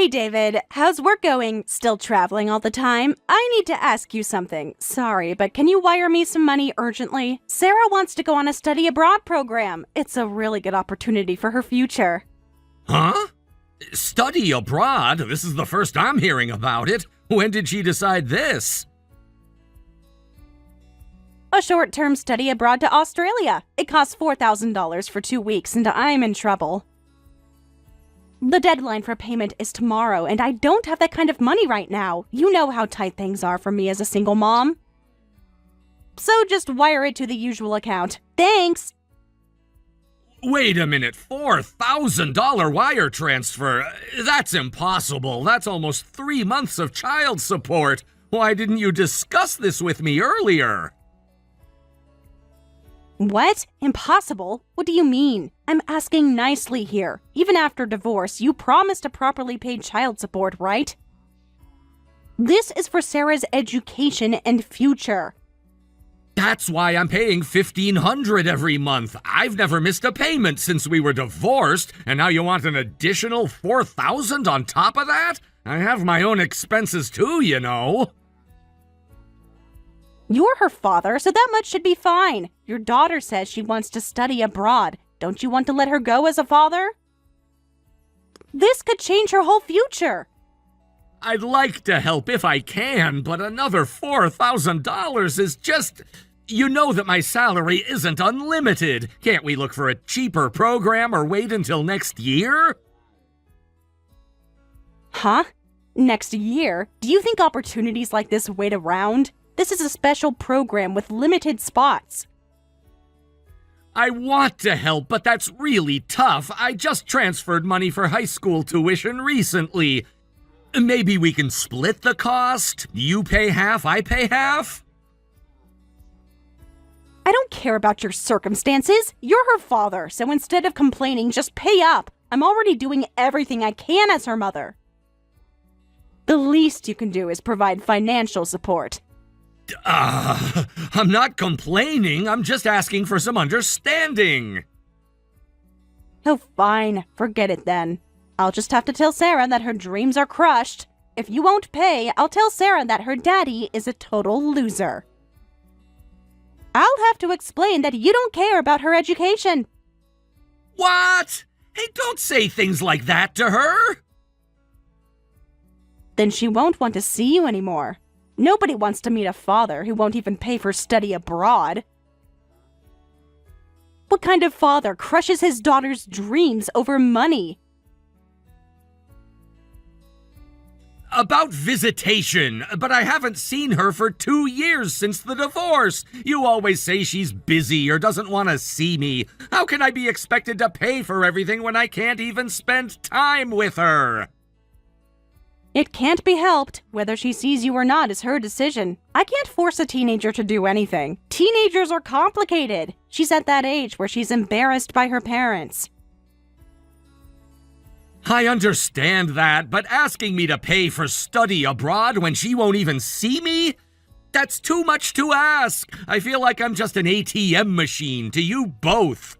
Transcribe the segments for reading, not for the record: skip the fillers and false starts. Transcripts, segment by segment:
Hey, David. How's work going? Still traveling all the time? I need to ask you something. Sorry, but can you wire me some money urgently? Sarah wants to go on a study abroad program. It's a really good opportunity for her future. Huh? Study abroad? This is the first I'm hearing about it. When did she decide this? A short-term study abroad to Australia. It costs $4,000 for 2 weeks, and I'm in trouble. The deadline for payment is tomorrow, and I don't have that kind of money right now. You know how tight things are for me as a single mom. So just wire it to the usual account. Thanks! Wait a minute, $4,000 wire transfer? That's impossible. That's almost 3 months of child support. Why didn't you discuss this with me earlier? What? Impossible? What do you mean? I'm asking nicely here. Even after divorce, you promised to properly pay child support, right? This is for Sarah's education and future. That's why I'm paying $1,500 every month. I've never missed a payment since we were divorced, and now you want an additional $4,000 on top of that? I have my own expenses too, you know. You're her father, so that much should be fine. Your daughter says she wants to study abroad. Don't you want to let her go as a father? This could change her whole future. I'd like to help if I can, but another $4,000 is just... You know that my salary isn't unlimited. Can't we look for a cheaper program or wait until next year? Huh? Next year? Do you think opportunities like this wait around? This is a special program with limited spots. I want to help, but that's really tough. I just transferred money for high school tuition recently. Maybe we can split the cost? You pay half, I pay half? I don't care about your circumstances. You're her father, so instead of complaining, just pay up. I'm already doing everything I can as her mother. The least you can do is provide financial support. I'm not complaining. I'm just asking for some understanding. Oh, fine. Forget it then. I'll just have to tell Sarah that her dreams are crushed. If you won't pay, I'll tell Sarah that her daddy is a total loser. I'll have to explain that you don't care about her education. What? Hey, don't say things like that to her. Then she won't want to see you anymore. Nobody wants to meet a father who won't even pay for study abroad. What kind of father crushes his daughter's dreams over money? About visitation, but I haven't seen her for 2 years since the divorce. You always say she's busy or doesn't want to see me. How can I be expected to pay for everything when I can't even spend time with her? It can't be helped. Whether she sees you or not is her decision. I can't force a teenager to do anything. Teenagers are complicated. She's at that age where she's embarrassed by her parents. I understand that, but asking me to pay for study abroad when she won't even see me? That's too much to ask. I feel like I'm just an ATM machine to you both.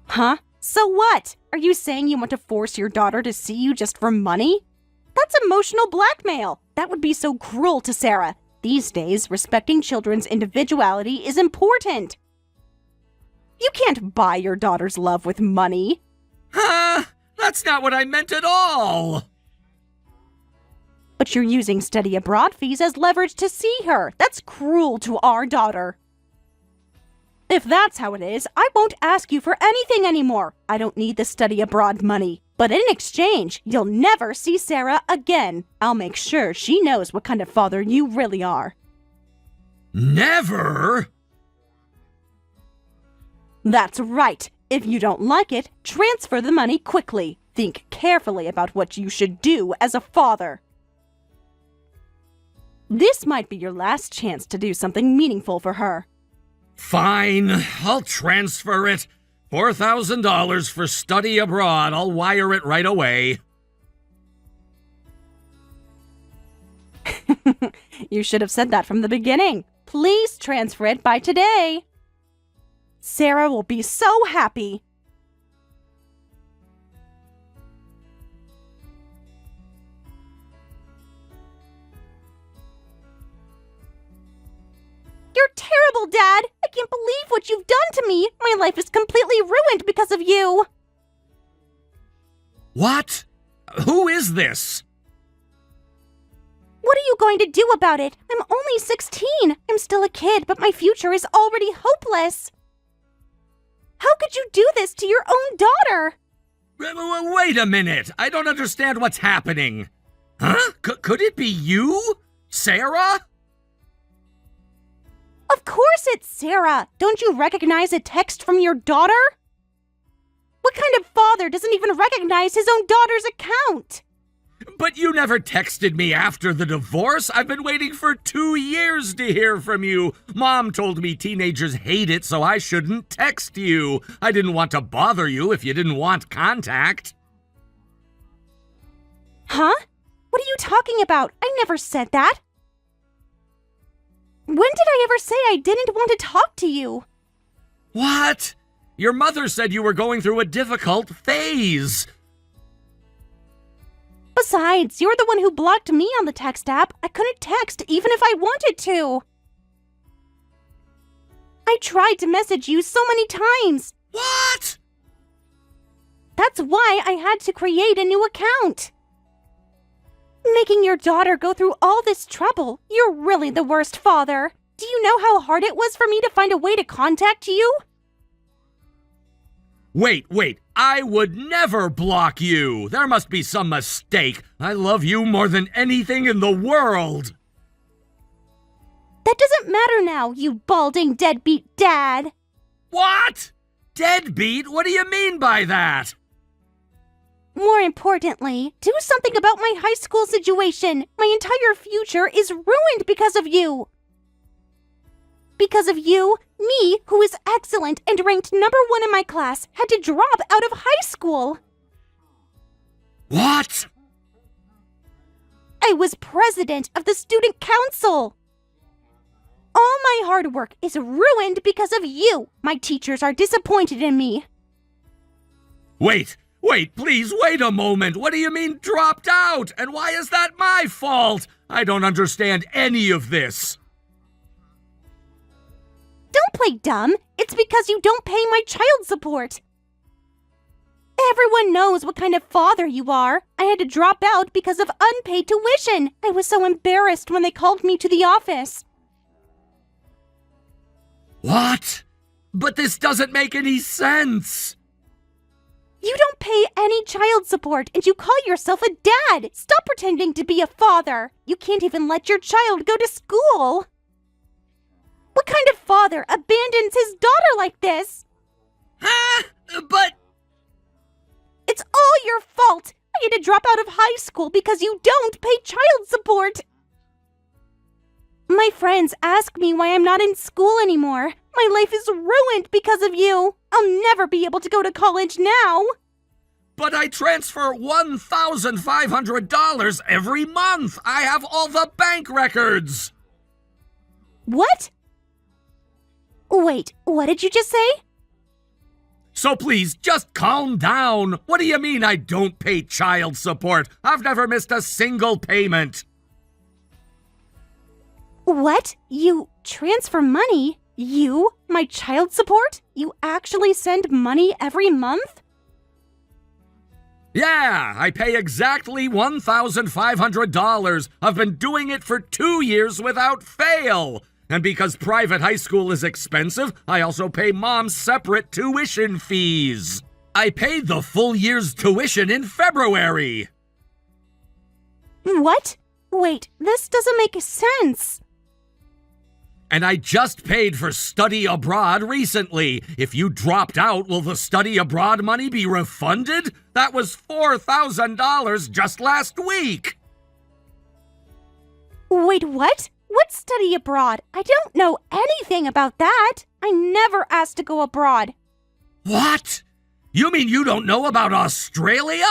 Huh? So what? Are you saying you want to force your daughter to see you just for money? That's emotional blackmail. That would be so cruel to Sarah. These days, respecting children's individuality is important. You can't buy your daughter's love with money. Huh? That's not what I meant at all. But you're using study abroad fees as leverage to see her. That's cruel to our daughter. If that's how it is, I won't ask you for anything anymore. I don't need the study abroad money. But in exchange, you'll never see Sarah again. I'll make sure she knows what kind of father you really are. Never? That's right. If you don't like it, transfer the money quickly. Think carefully about what you should do as a father. This might be your last chance to do something meaningful for her. Fine, I'll transfer it. $4,000 for study abroad. I'll wire it right away. You should have said that from the beginning. Please transfer it by today. Sarah will be so happy. horrible, Dad! I can't believe what you've done to me! My life is completely ruined because of you! What? Who is this? What are you going to do about it? I'm only 16. I'm still a kid, but my future is already hopeless. How could you do this to your own daughter? Wait a minute. I don't understand what's happening. Huh? Could it be you? Sarah? Of course it's Sarah. Don't you recognize a text from your daughter? What kind of father doesn't even recognize his own daughter's account? But you never texted me after the divorce. I've been waiting for 2 years to hear from you. Mom told me teenagers hate it, so I shouldn't text you. I didn't want to bother you if you didn't want contact. Huh? What are you talking about? I never said that. When did I ever say I didn't want to talk to you? What? Your mother said you were going through a difficult phase. Besides, you're the one who blocked me on the text app. I couldn't text even if I wanted to. I tried to message you so many times. What? That's why I had to create a new account. Making your daughter go through all this trouble. You're really the worst father. Do you know how hard it was for me to find a way to contact you? Wait. I would never block you. There must be some mistake. I love you more than anything in the world. That doesn't matter now, you balding deadbeat dad. What? Deadbeat? What do you mean by that? More importantly, do something about my high school situation. My entire future is ruined because of you. Because of you, me, who is excellent and ranked #1 in my class, had to drop out of high school. What? I was president of the student council. All my hard work is ruined because of you. My teachers are disappointed in me. Wait, please wait a moment. What do you mean dropped out? And why is that my fault? I don't understand any of this. Don't play dumb. It's because you don't pay my child support. Everyone knows what kind of father you are. I had to drop out because of unpaid tuition. I was so embarrassed when they called me to the office. What? But this doesn't make any sense. You don't pay any child support and you call yourself a dad. Stop pretending to be a father. You can't even let your child go to school. What kind of father abandons his daughter like this? Huh? But... It's all your fault. I had to drop out of high school because you don't pay child support. My friends ask me why I'm not in school anymore. My life is ruined because of you. I'll never be able to go to college now. But I transfer $1,500 every month. I have all the bank records. What? Wait, what did you just say? So please, just calm down. What do you mean I don't pay child support? I've never missed a single payment. What? You transfer money? You? My child support? You actually send money every month? Yeah, I pay exactly $1,500. I've been doing it for 2 years without fail. And because private high school is expensive, I also pay Mom's separate tuition fees. I paid the full year's tuition in February. What? Wait, this doesn't make sense. And I just paid for study abroad recently. If you dropped out, will the study abroad money be refunded? That was $4,000 just last week. Wait, what? What study abroad? I don't know anything about that. I never asked to go abroad. What? You mean you don't know about Australia?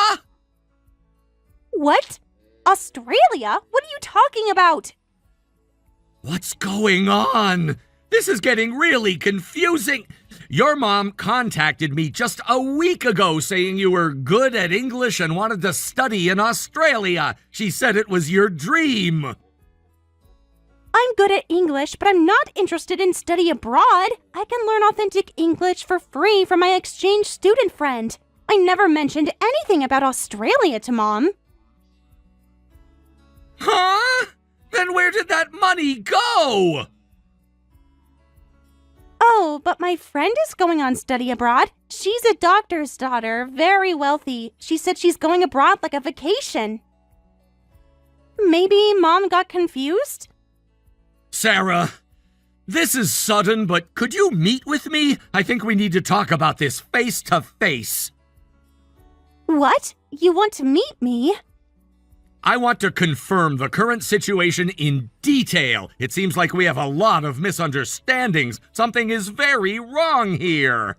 What? Australia? What are you talking about? What's going on? This is getting really confusing. Your mom contacted me just a week ago saying you were good at English and wanted to study in Australia. She said it was your dream. I'm good at English, but I'm not interested in study abroad. I can learn authentic English for free from my exchange student friend. I never mentioned anything about Australia to Mom. Huh? Then where did that money go? Oh, but my friend is going on study abroad. She's a doctor's daughter, very wealthy. She said she's going abroad like a vacation. Maybe Mom got confused? Sarah, this is sudden, but could you meet with me? I think we need to talk about this face to face. What? You want to meet me? I want to confirm the current situation in detail. It seems like we have a lot of misunderstandings. Something is very wrong here.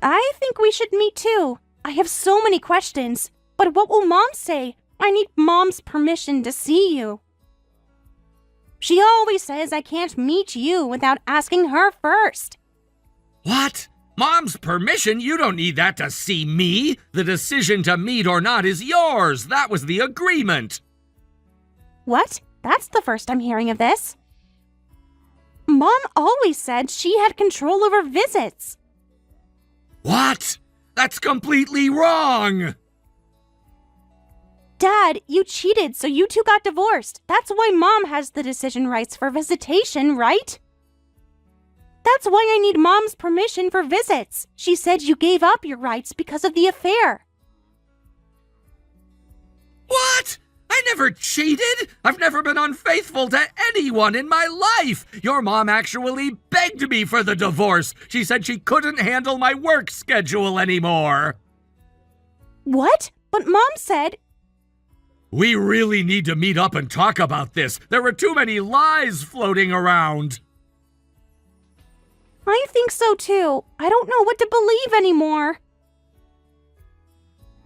I think we should meet too. I have so many questions. But what will Mom say? I need Mom's permission to see you. She always says I can't meet you without asking her first. What? Mom's permission? You don't need that to see me. The decision to meet or not is yours. That was the agreement. What? That's the first I'm hearing of this. Mom always said she had control over visits. What? That's completely wrong. Dad, you cheated, so you two got divorced. That's why Mom has the decision rights for visitation, right? That's why I need Mom's permission for visits. She said you gave up your rights because of the affair. What? I never cheated. I've never been unfaithful to anyone in my life. Your mom actually begged me for the divorce. She said she couldn't handle my work schedule anymore. What? But Mom said... We really need to meet up and talk about this. There were too many lies floating around. I think so too. I don't know what to believe anymore.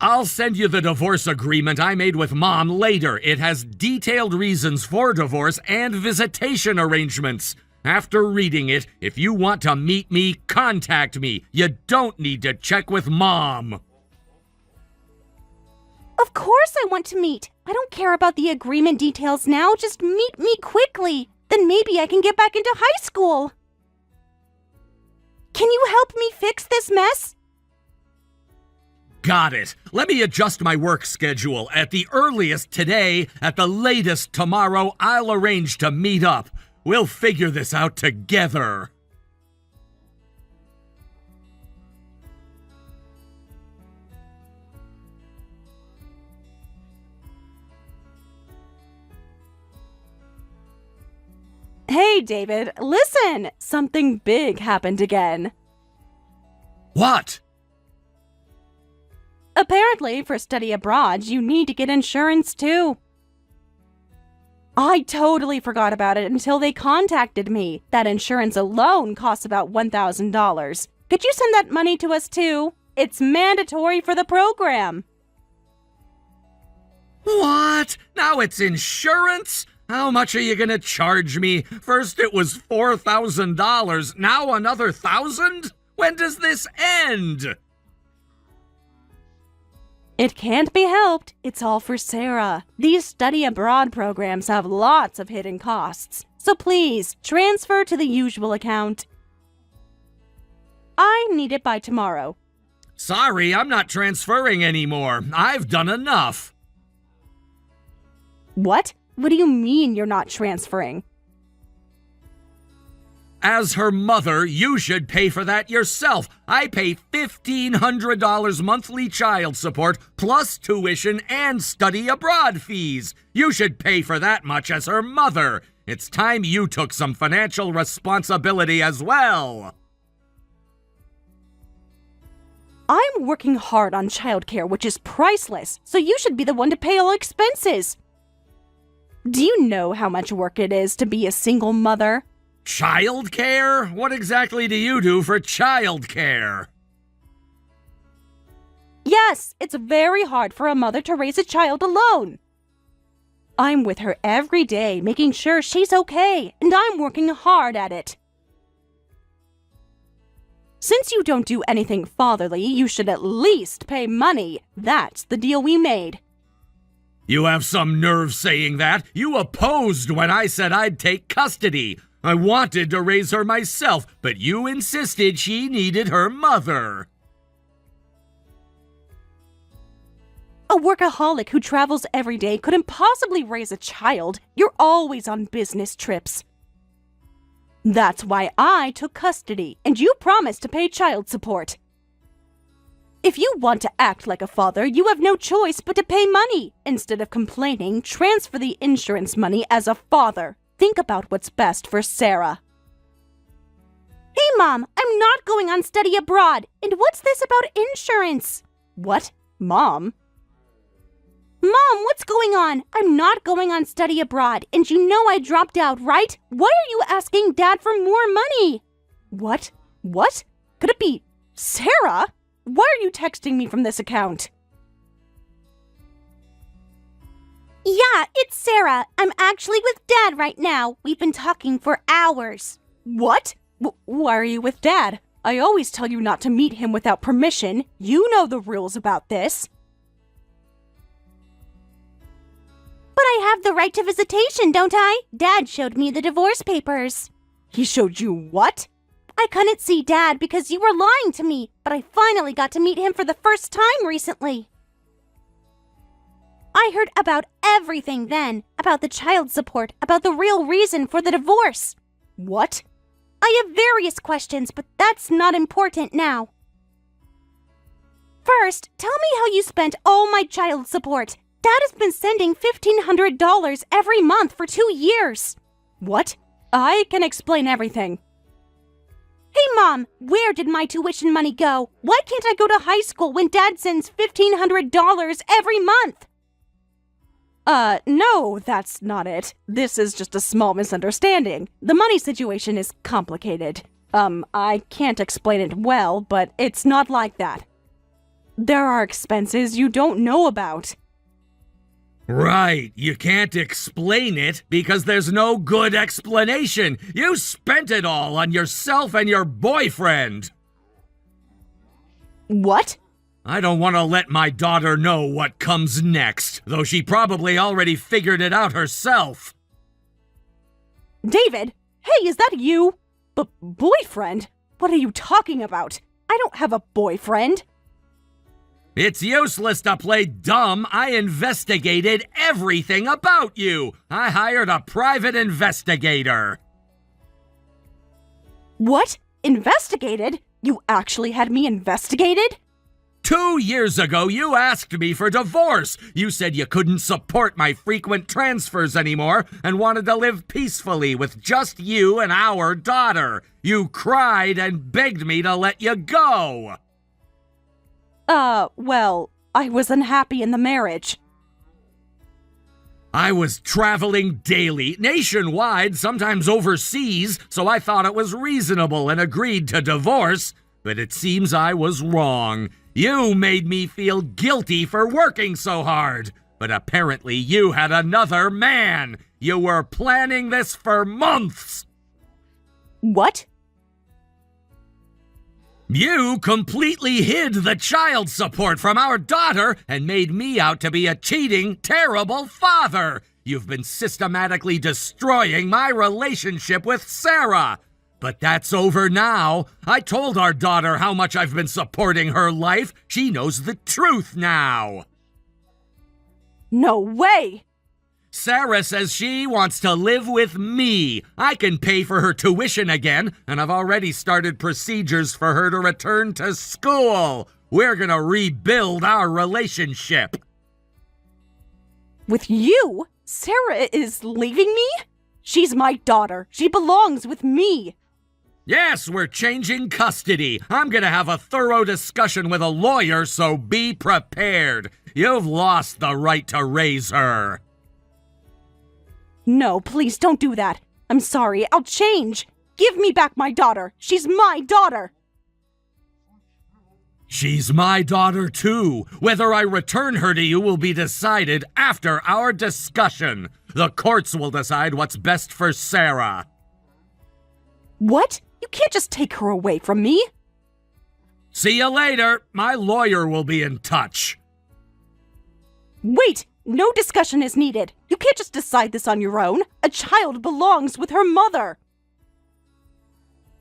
I'll send you the divorce agreement I made with Mom later. It has detailed reasons for divorce and visitation arrangements. After reading it, if you want to meet me, contact me. You don't need to check with Mom. Of course I want to meet. I don't care about the agreement details now. Just meet me quickly. Then maybe I can get back into high school. Can you help me fix this mess? Got it. Let me adjust my work schedule. At the earliest today, at the latest tomorrow, I'll arrange to meet up. We'll figure this out together. Hey, David, listen! Something big happened again. What? Apparently, for study abroad, you need to get insurance too. I totally forgot about it until they contacted me. That insurance alone costs about $1,000. Could you send that money to us too? It's mandatory for the program. What? Now it's insurance? How much are you gonna charge me? First it was $4,000, now another $1,000? When does this end? It can't be helped. It's all for Sarah. These study abroad programs have lots of hidden costs. So please, transfer to the usual account. I need it by tomorrow. Sorry, I'm not transferring anymore. I've done enough. What? What do you mean you're not transferring? As her mother, you should pay for that yourself. I pay $1,500 monthly child support, plus tuition and study abroad fees. You should pay for that much as her mother. It's time you took some financial responsibility as well. I'm working hard on childcare, which is priceless, so you should be the one to pay all expenses. Do you know how much work it is to be a single mother? Childcare? What exactly do you do for childcare? Yes, it's very hard for a mother to raise a child alone. I'm with her every day, making sure she's okay, and I'm working hard at it. Since you don't do anything fatherly, you should at least pay money. That's the deal we made. You have some nerve saying that. You opposed when I said I'd take custody. I wanted to raise her myself, but you insisted she needed her mother. A workaholic who travels every day couldn't possibly raise a child. You're always on business trips. That's why I took custody, and you promised to pay child support. If you want to act like a father, you have no choice but to pay money. Instead of complaining, transfer the insurance money as a father. Think about what's best for Sarah. Hey, Mom, I'm not going on study abroad. And what's this about insurance? What? Mom? Mom, what's going on? I'm not going on study abroad, and you know I dropped out, right? Why are you asking Dad for more money? What? What? Could it be Sarah? Why are you texting me from this account? Yeah, it's Sarah. I'm actually with Dad right now. We've been talking for hours. What? Why are you with Dad? I always tell you not to meet him without permission. You know the rules about this. But I have the right to visitation, don't I? Dad showed me the divorce papers. He showed you what? I couldn't see Dad because you were lying to me, but I finally got to meet him for the first time recently. I heard about everything then, about the child support, about the real reason for the divorce. What? I have various questions, but that's not important now. First, tell me how you spent all my child support. Dad has been sending $1,500 every month for 2 years. What? I can explain everything. Hey, Mom, where did my tuition money go? Why can't I go to high school when Dad sends $1,500 every month? No, that's not it. This is just a small misunderstanding. The money situation is complicated. I can't explain it well, but it's not like that. There are expenses you don't know about. Right, you can't explain it because there's no good explanation. You spent it all on yourself and your boyfriend. What? I don't want to let my daughter know what comes next, though she probably already figured it out herself. David, hey, is that you? Boyfriend? What are you talking about? I don't have a boyfriend. It's useless to play dumb. I investigated everything about you. I hired a private investigator. What? Investigated? You actually had me investigated? 2 years ago, you asked me for divorce. You said you couldn't support my frequent transfers anymore and wanted to live peacefully with just you and our daughter. You cried and begged me to let you go. Well, I was unhappy in the marriage. I was traveling daily, nationwide, sometimes overseas, so I thought it was reasonable and agreed to divorce, but it seems I was wrong. You made me feel guilty for working so hard, but apparently you had another man. You were planning this for months. What? You completely hid the child support from our daughter and made me out to be a cheating, terrible father. You've been systematically destroying my relationship with Sarah. But that's over now. I told our daughter how much I've been supporting her life. She knows the truth now. No way! Sarah says she wants to live with me. I can pay for her tuition again, and I've already started procedures for her to return to school. We're gonna rebuild our relationship. With you? Sarah is leaving me? She's my daughter. She belongs with me. Yes, we're changing custody. I'm gonna have a thorough discussion with a lawyer, so be prepared. You've lost the right to raise her. No, please don't do that. I'm sorry, I'll change. Give me back my daughter. She's my daughter. She's my daughter too. Whether I return her to you will be decided after our discussion. The courts will decide what's best for Sarah. What? You can't just take her away from me. See you later. My lawyer will be in touch. Wait, No discussion is needed. You can't just decide this on your own. A child belongs with her mother.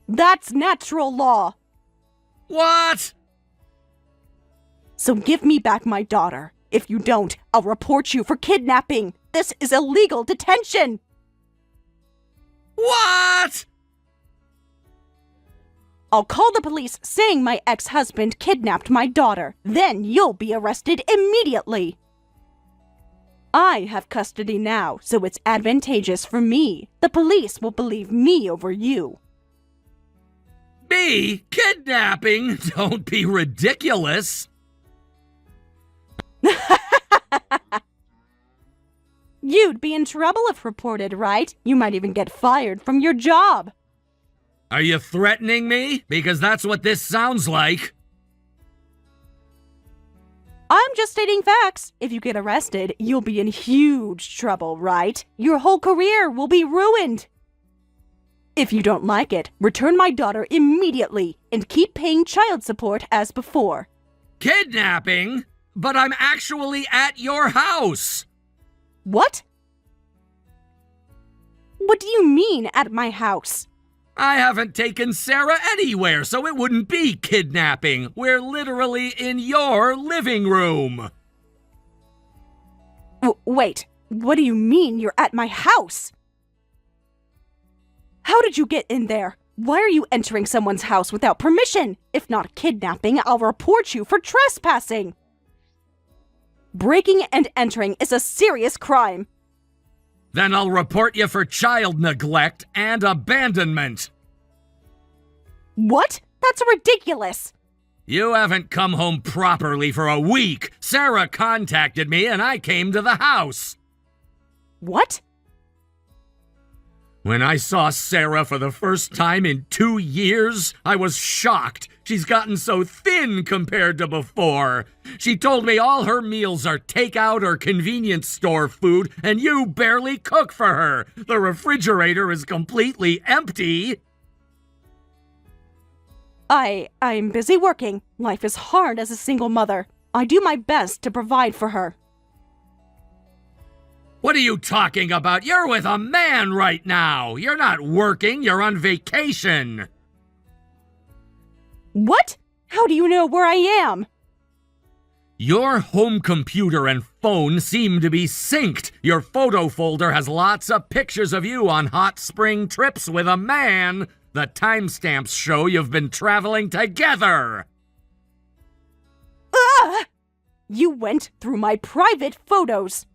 That's natural law. What? So give me back my daughter. If you don't, I'll report you for kidnapping. This is illegal detention. What? I'll call the police saying my ex-husband kidnapped my daughter. Then you'll be arrested immediately. I have custody now, so it's advantageous for me. The police will believe me over you. Me? Kidnapping? Don't be ridiculous. You'd be in trouble if reported, right? You might even get fired from your job. Are you threatening me? Because that's what this sounds like. I'm just stating facts. If you get arrested, you'll be in huge trouble, right? Your whole career will be ruined. If you don't like it, return my daughter immediately and keep paying child support as before. Kidnapping? But I'm actually at your house. What? What do you mean at my house? I haven't taken Sarah anywhere, so it wouldn't be kidnapping. We're literally in your living room. Wait, what do you mean you're at my house? How did you get in there? Why are you entering someone's house without permission? If not kidnapping, I'll report you for trespassing. Breaking and entering is a serious crime. Then I'll report you for child neglect and abandonment. What? That's ridiculous. You haven't come home properly for a week. Sarah contacted me and I came to the house. What? When I saw Sarah for the first time in 2 years, I was shocked. She's gotten so thin compared to before. She told me all her meals are takeout or convenience store food, and you barely cook for her. The refrigerator is completely empty. I'm busy working. Life is hard as a single mother. I do my best to provide for her. What are you talking about? You're with a man right now. You're not working, you're on vacation. What? How do you know where I am? Your home computer and phone seem to be synced. Your photo folder has lots of pictures of you on hot spring trips with a man. The timestamps show you've been traveling together. Ah! You went through my private photos.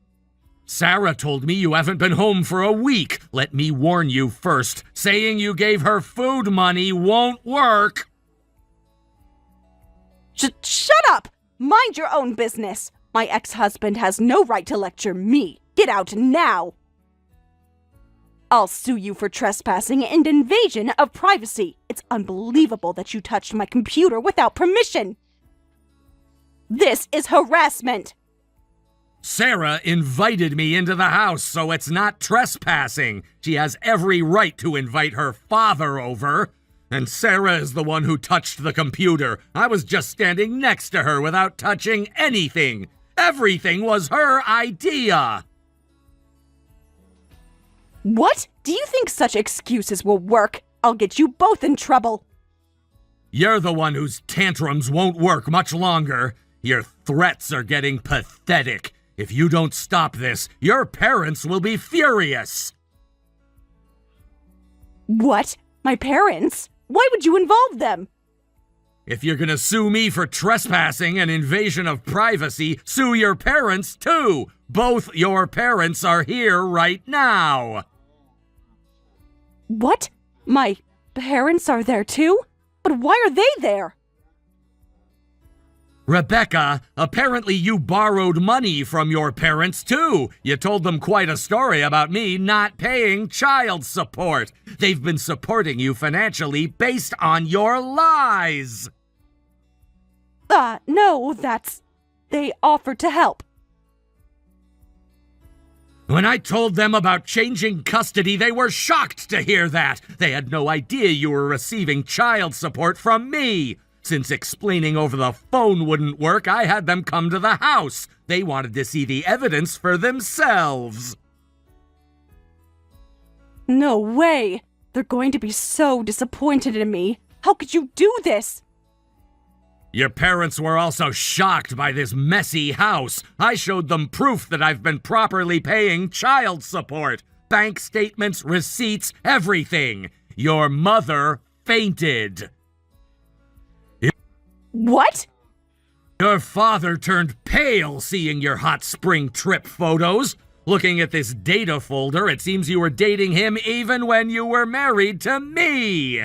Sarah told me you haven't been home for a week. Let me warn you first. Saying you gave her food money won't work. Shut up! Mind your own business. My ex-husband has no right to lecture me. Get out now. I'll sue you for trespassing and invasion of privacy. It's unbelievable that you touched my computer without permission. This is harassment. Sarah invited me into the house, so it's not trespassing. She has every right to invite her father over. And Sarah is the one who touched the computer. I was just standing next to her without touching anything. Everything was her idea. What? Do you think such excuses will work? I'll get you both in trouble. You're the one whose tantrums won't work much longer. Your threats are getting pathetic. If you don't stop this, your parents will be furious. What? My parents? Why would you involve them? If you're gonna sue me for trespassing and invasion of privacy, sue your parents too. Both your parents are here right now. What? My parents are there too? But why are they there? Rebecca, apparently you borrowed money from your parents too. You told them quite a story about me not paying child support. They've been supporting you financially based on your lies. No, they offered to help. When I told them about changing custody, they were shocked to hear that. They had no idea you were receiving child support from me. Since explaining over the phone wouldn't work, I had them come to the house. They wanted to see the evidence for themselves. No way! They're going to be so disappointed in me. How could you do this? Your parents were also shocked by this messy house. I showed them proof that I've been properly paying child support. Bank statements, receipts, everything. Your mother fainted. What? Your father turned pale seeing your hot spring trip photos. Looking at this data folder, it seems you were dating him even when you were married to me.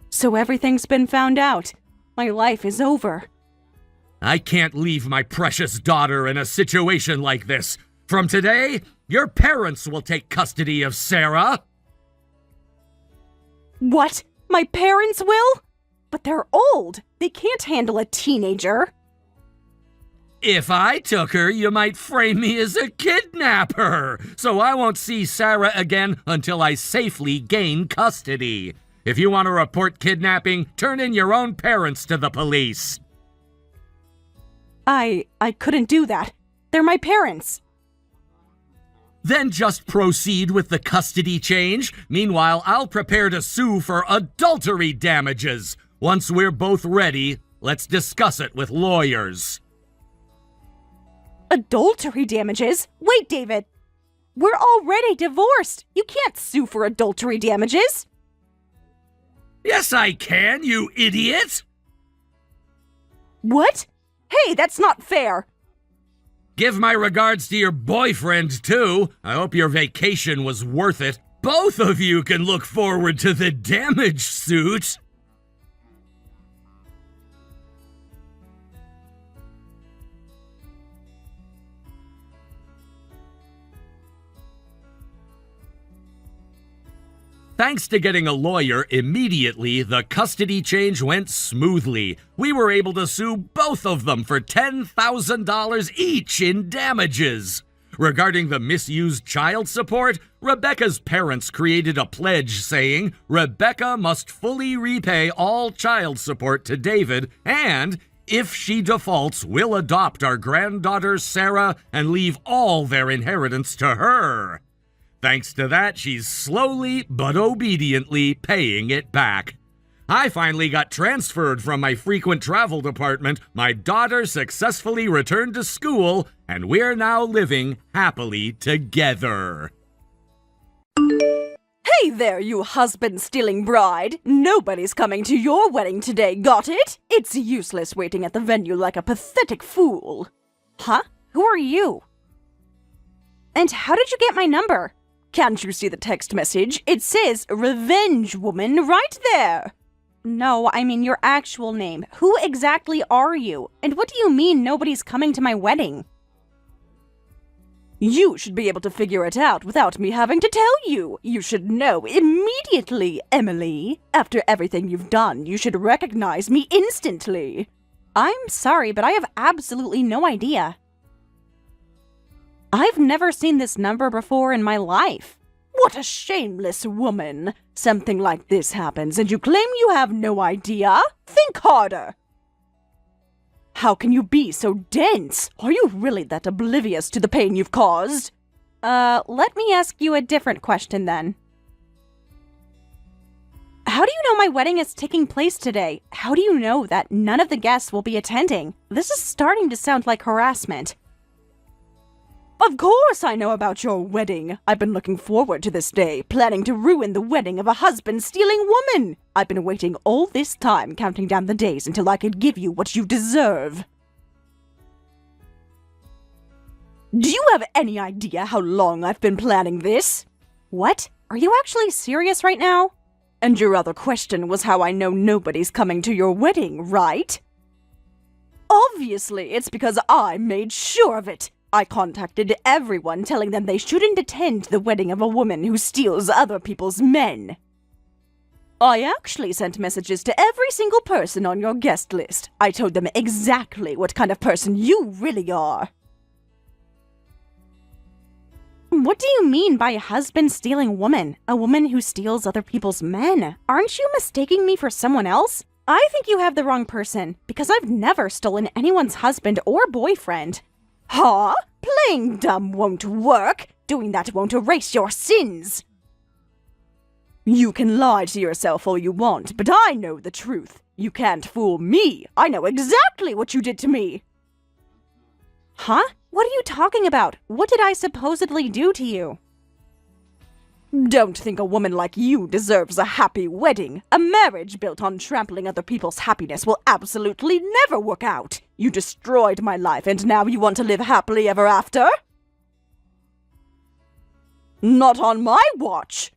So everything's been found out. My life is over. I can't leave my precious daughter in a situation like this. From today, your parents will take custody of Sarah. What? My parents will? But they're old. They can't handle a teenager. If I took her, you might frame me as a kidnapper. So I won't see Sarah again until I safely gain custody. If you want to report kidnapping, turn in your own parents to the police. I couldn't do that. They're my parents. Then just proceed with the custody change. Meanwhile, I'll prepare to sue for adultery damages. Once we're both ready, let's discuss it with lawyers. Adultery damages? Wait, David. We're already divorced. You can't sue for adultery damages. Yes, I can, you idiot! What? Hey, that's not fair. Give my regards to your boyfriend, too. I hope your vacation was worth it. Both of you can look forward to the damage suit. Thanks to getting a lawyer immediately, the custody change went smoothly. We were able to sue both of them for $10,000 each in damages. Regarding the misused child support, Rebecca's parents created a pledge saying Rebecca must fully repay all child support to David, and if she defaults, we'll adopt our granddaughter Sarah and leave all their inheritance to her. Thanks to that, she's slowly but obediently paying it back. I finally got transferred from my frequent travel department, my daughter successfully returned to school, and we're now living happily together. Hey there, you husband-stealing bride. Nobody's coming to your wedding today, got it? It's useless waiting at the venue like a pathetic fool. Huh? Who are you? And how did you get my number? Can't you see the text message? It says, Revenge Woman, right there. No, I mean your actual name. Who exactly are you? And what do you mean nobody's coming to my wedding? You should be able to figure it out without me having to tell you. You should know immediately, Emily. After everything you've done, you should recognize me instantly. I'm sorry, but I have absolutely no idea. I've never seen this number before in my life. What a shameless woman. Something like this happens and you claim you have no idea? Think harder. How can you be so dense? Are you really that oblivious to the pain you've caused? Let me ask you a different question then. How do you know my wedding is taking place today? How do you know that none of the guests will be attending? This is starting to sound like harassment. Of course I know about your wedding. I've been looking forward to this day, planning to ruin the wedding of a husband-stealing woman. I've been waiting all this time, counting down the days until I could give you what you deserve. Do you have any idea how long I've been planning this? What? Are you actually serious right now? And your other question was how I know nobody's coming to your wedding, right? Obviously, it's because I made sure of it. I contacted everyone telling them they shouldn't attend the wedding of a woman who steals other people's men. I actually sent messages to every single person on your guest list. I told them exactly what kind of person you really are. What do you mean by husband-stealing woman? A woman who steals other people's men? Aren't you mistaking me for someone else? I think you have the wrong person, because I've never stolen anyone's husband or boyfriend. Huh? Playing dumb won't work. Doing that won't erase your sins. You can lie to yourself all you want, but I know the truth. You can't fool me. I know exactly what you did to me. Huh? What are you talking about? What did I supposedly do to you? Don't think a woman like you deserves a happy wedding. A marriage built on trampling other people's happiness will absolutely never work out. You destroyed my life and now you want to live happily ever after? Not on my watch.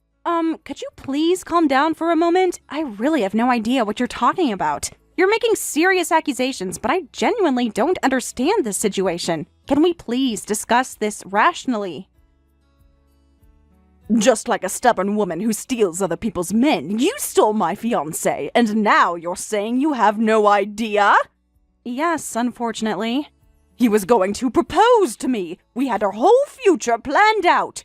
Could you please calm down for a moment? I really have no idea what you're talking about. You're making serious accusations, but I genuinely don't understand this situation. Can we please discuss this rationally? Just like a stubborn woman who steals other people's men, you stole my fiancé, and now you're saying you have no idea? Yes, unfortunately. He was going to propose to me. We had our whole future planned out.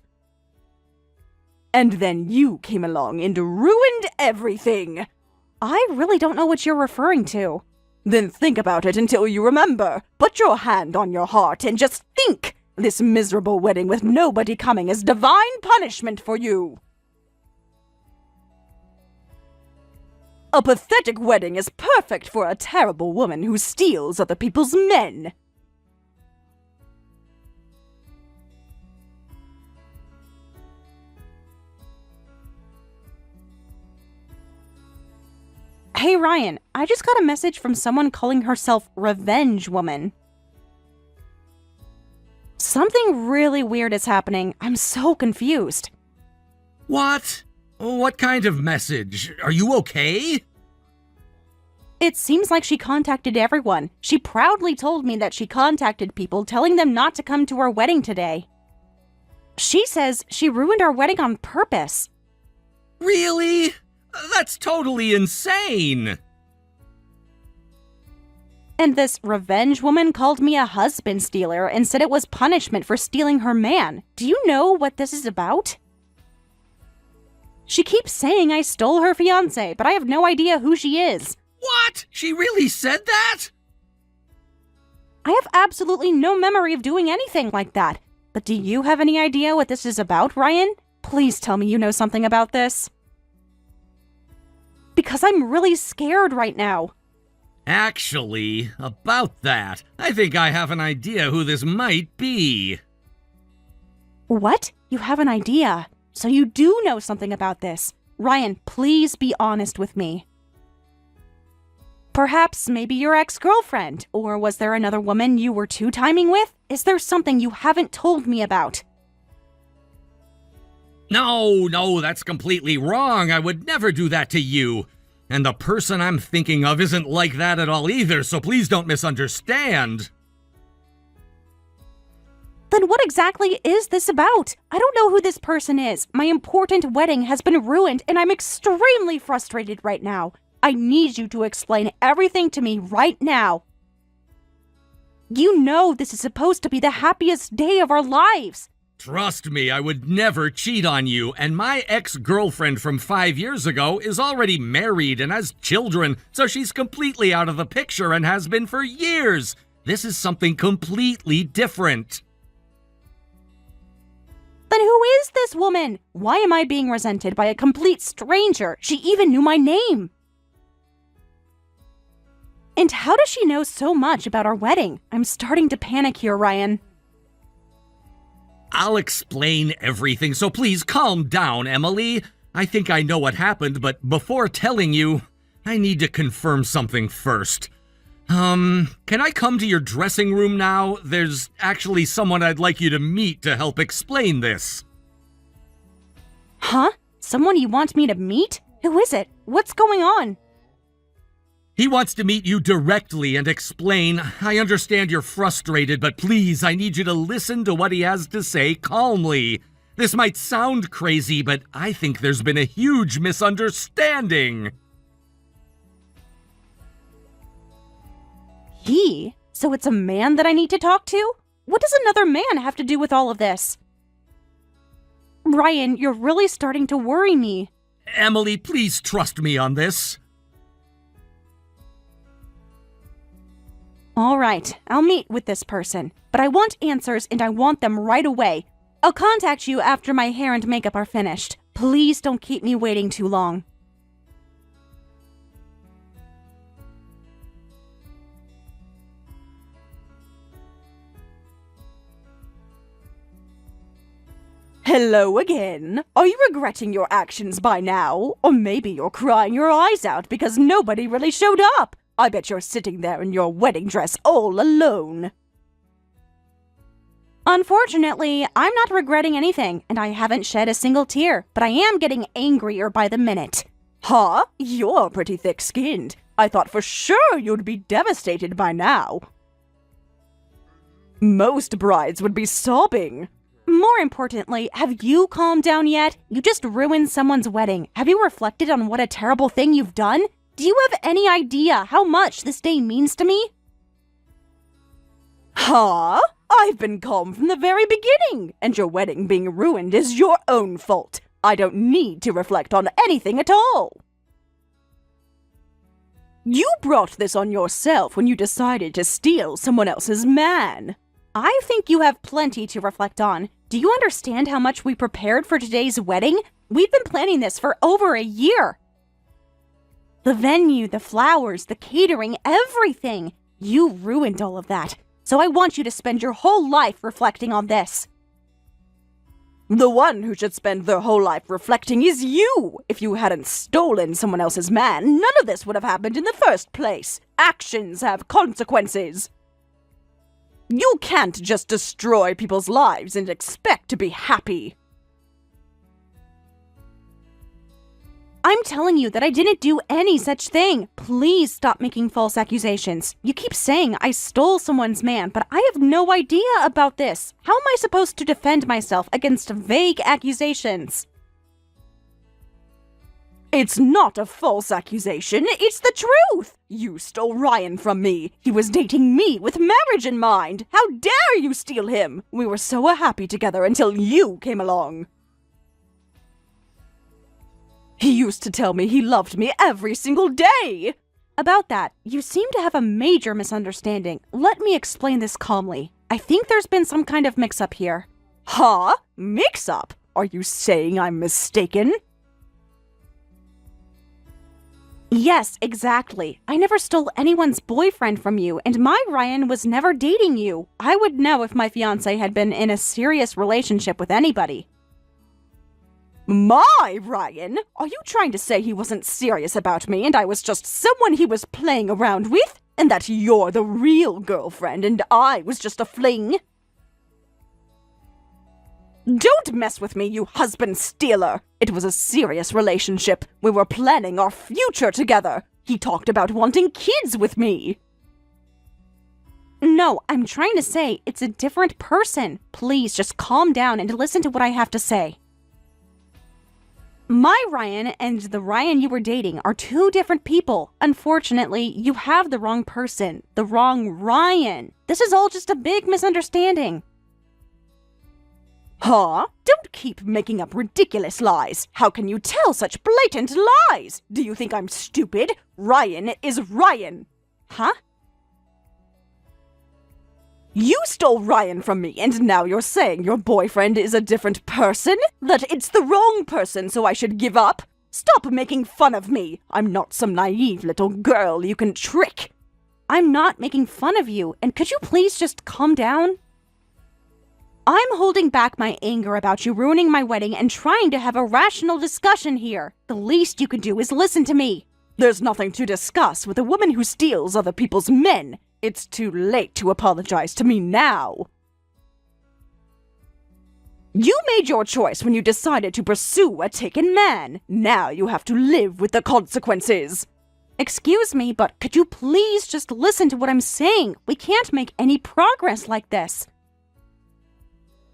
And then you came along and ruined everything. I really don't know what you're referring to. Then think about it until you remember. Put your hand on your heart and just think. This miserable wedding with nobody coming is divine punishment for you. A pathetic wedding is perfect for a terrible woman who steals other people's men. Hey Ryan, I just got a message from someone calling herself Revenge Woman. Something really weird is happening. I'm so confused. What? What kind of message? Are you okay? It seems like she contacted everyone. She proudly told me that she contacted people telling them not to come to our wedding today. She says she ruined our wedding on purpose. Really? That's totally insane! And this revenge woman called me a husband stealer and said it was punishment for stealing her man. Do you know what this is about? She keeps saying I stole her fiancé, but I have no idea who she is. What? She really said that? I have absolutely no memory of doing anything like that. But do you have any idea what this is about, Ryan? Please tell me you know something about this. Because I'm really scared right now. Actually, about that, I think I have an idea who this might be. What? You have an idea? So you do know something about this. Ryan, please be honest with me. Perhaps maybe your ex-girlfriend, or was there another woman you were two-timing with? Is there something you haven't told me about? No, that's completely wrong. I would never do that to you. And the person I'm thinking of isn't like that at all either, so please don't misunderstand. Then what exactly is this about? I don't know who this person is. My important wedding has been ruined, and I'm extremely frustrated right now. I need you to explain everything to me right now. You know this is supposed to be the happiest day of our lives. Trust me, I would never cheat on you, and my ex-girlfriend from 5 years ago is already married and has children, so she's completely out of the picture and has been for years. This is something completely different. Then who is this woman? Why am I being resented by a complete stranger? She even knew my name. And how does she know so much about our wedding? I'm starting to panic here, Ryan. I'll explain everything, so please calm down, Emily. I think I know what happened, but before telling you, I need to confirm something first. Can I come to your dressing room now? There's actually someone I'd like you to meet to help explain this. Huh? Someone you want me to meet? Who is it? What's going on? He wants to meet you directly and explain. I understand you're frustrated, but please, I need you to listen to what he has to say calmly. This might sound crazy, but I think there's been a huge misunderstanding. He? So it's a man that I need to talk to? What does another man have to do with all of this? Ryan, you're really starting to worry me. Emily, please trust me on this. All right, I'll meet with this person, but I want answers and I want them right away. I'll contact you after my hair and makeup are finished. Please don't keep me waiting too long. Hello again. Are you regretting your actions by now? Or maybe you're crying your eyes out because nobody really showed up. I bet you're sitting there in your wedding dress all alone. Unfortunately, I'm not regretting anything, and I haven't shed a single tear, but I am getting angrier by the minute. Huh? You're pretty thick-skinned. I thought for sure you'd be devastated by now. Most brides would be sobbing. More importantly, have you calmed down yet? You just ruined someone's wedding. Have you reflected on what a terrible thing you've done? Do you have any idea how much this day means to me? Huh? I've been calm from the very beginning, and your wedding being ruined is your own fault. I don't need to reflect on anything at all. You brought this on yourself when you decided to steal someone else's man. I think you have plenty to reflect on. Do you understand how much we prepared for today's wedding? We've been planning this for over a year. The venue, the flowers, the catering, everything. You ruined all of that. So I want you to spend your whole life reflecting on this. The one who should spend their whole life reflecting is you. If you hadn't stolen someone else's man, none of this would have happened in the first place. Actions have consequences. You can't just destroy people's lives and expect to be happy. I'm telling you that I didn't do any such thing. Please stop making false accusations. You keep saying I stole someone's man, but I have no idea about this. How am I supposed to defend myself against vague accusations? It's not a false accusation, it's the truth! You stole Ryan from me. He was dating me with marriage in mind. How dare you steal him? We were so happy together until you came along. He used to tell me he loved me every single day! About that, you seem to have a major misunderstanding. Let me explain this calmly. I think there's been some kind of mix-up here. Huh? Mix-up? Are you saying I'm mistaken? Yes, exactly. I never stole anyone's boyfriend from you, and my Ryan was never dating you. I would know if my fiancé had been in a serious relationship with anybody. My Ryan? Are you trying to say he wasn't serious about me and I was just someone he was playing around with? And that you're the real girlfriend and I was just a fling? Don't mess with me, you husband stealer! It was a serious relationship. We were planning our future together. He talked about wanting kids with me. No, I'm trying to say it's a different person. Please just calm down and listen to what I have to say. My Ryan and the Ryan you were dating are two different people. Unfortunately, you have the wrong person. The wrong Ryan. This is all just a big misunderstanding. Huh? Don't keep making up ridiculous lies. How can you tell such blatant lies? Do you think I'm stupid? Ryan is Ryan. Huh? You stole Ryan from me, and now you're saying your boyfriend is a different person? That it's the wrong person, so I should give up? Stop making fun of me. I'm not some naive little girl you can trick. I'm not making fun of you, and could you please just calm down? I'm holding back my anger about you ruining my wedding and trying to have a rational discussion here. The least you can do is listen to me. There's nothing to discuss with a woman who steals other people's men. It's too late to apologize to me now. You made your choice when you decided to pursue a taken man. Now you have to live with the consequences. Excuse me, but could you please just listen to what I'm saying? We can't make any progress like this.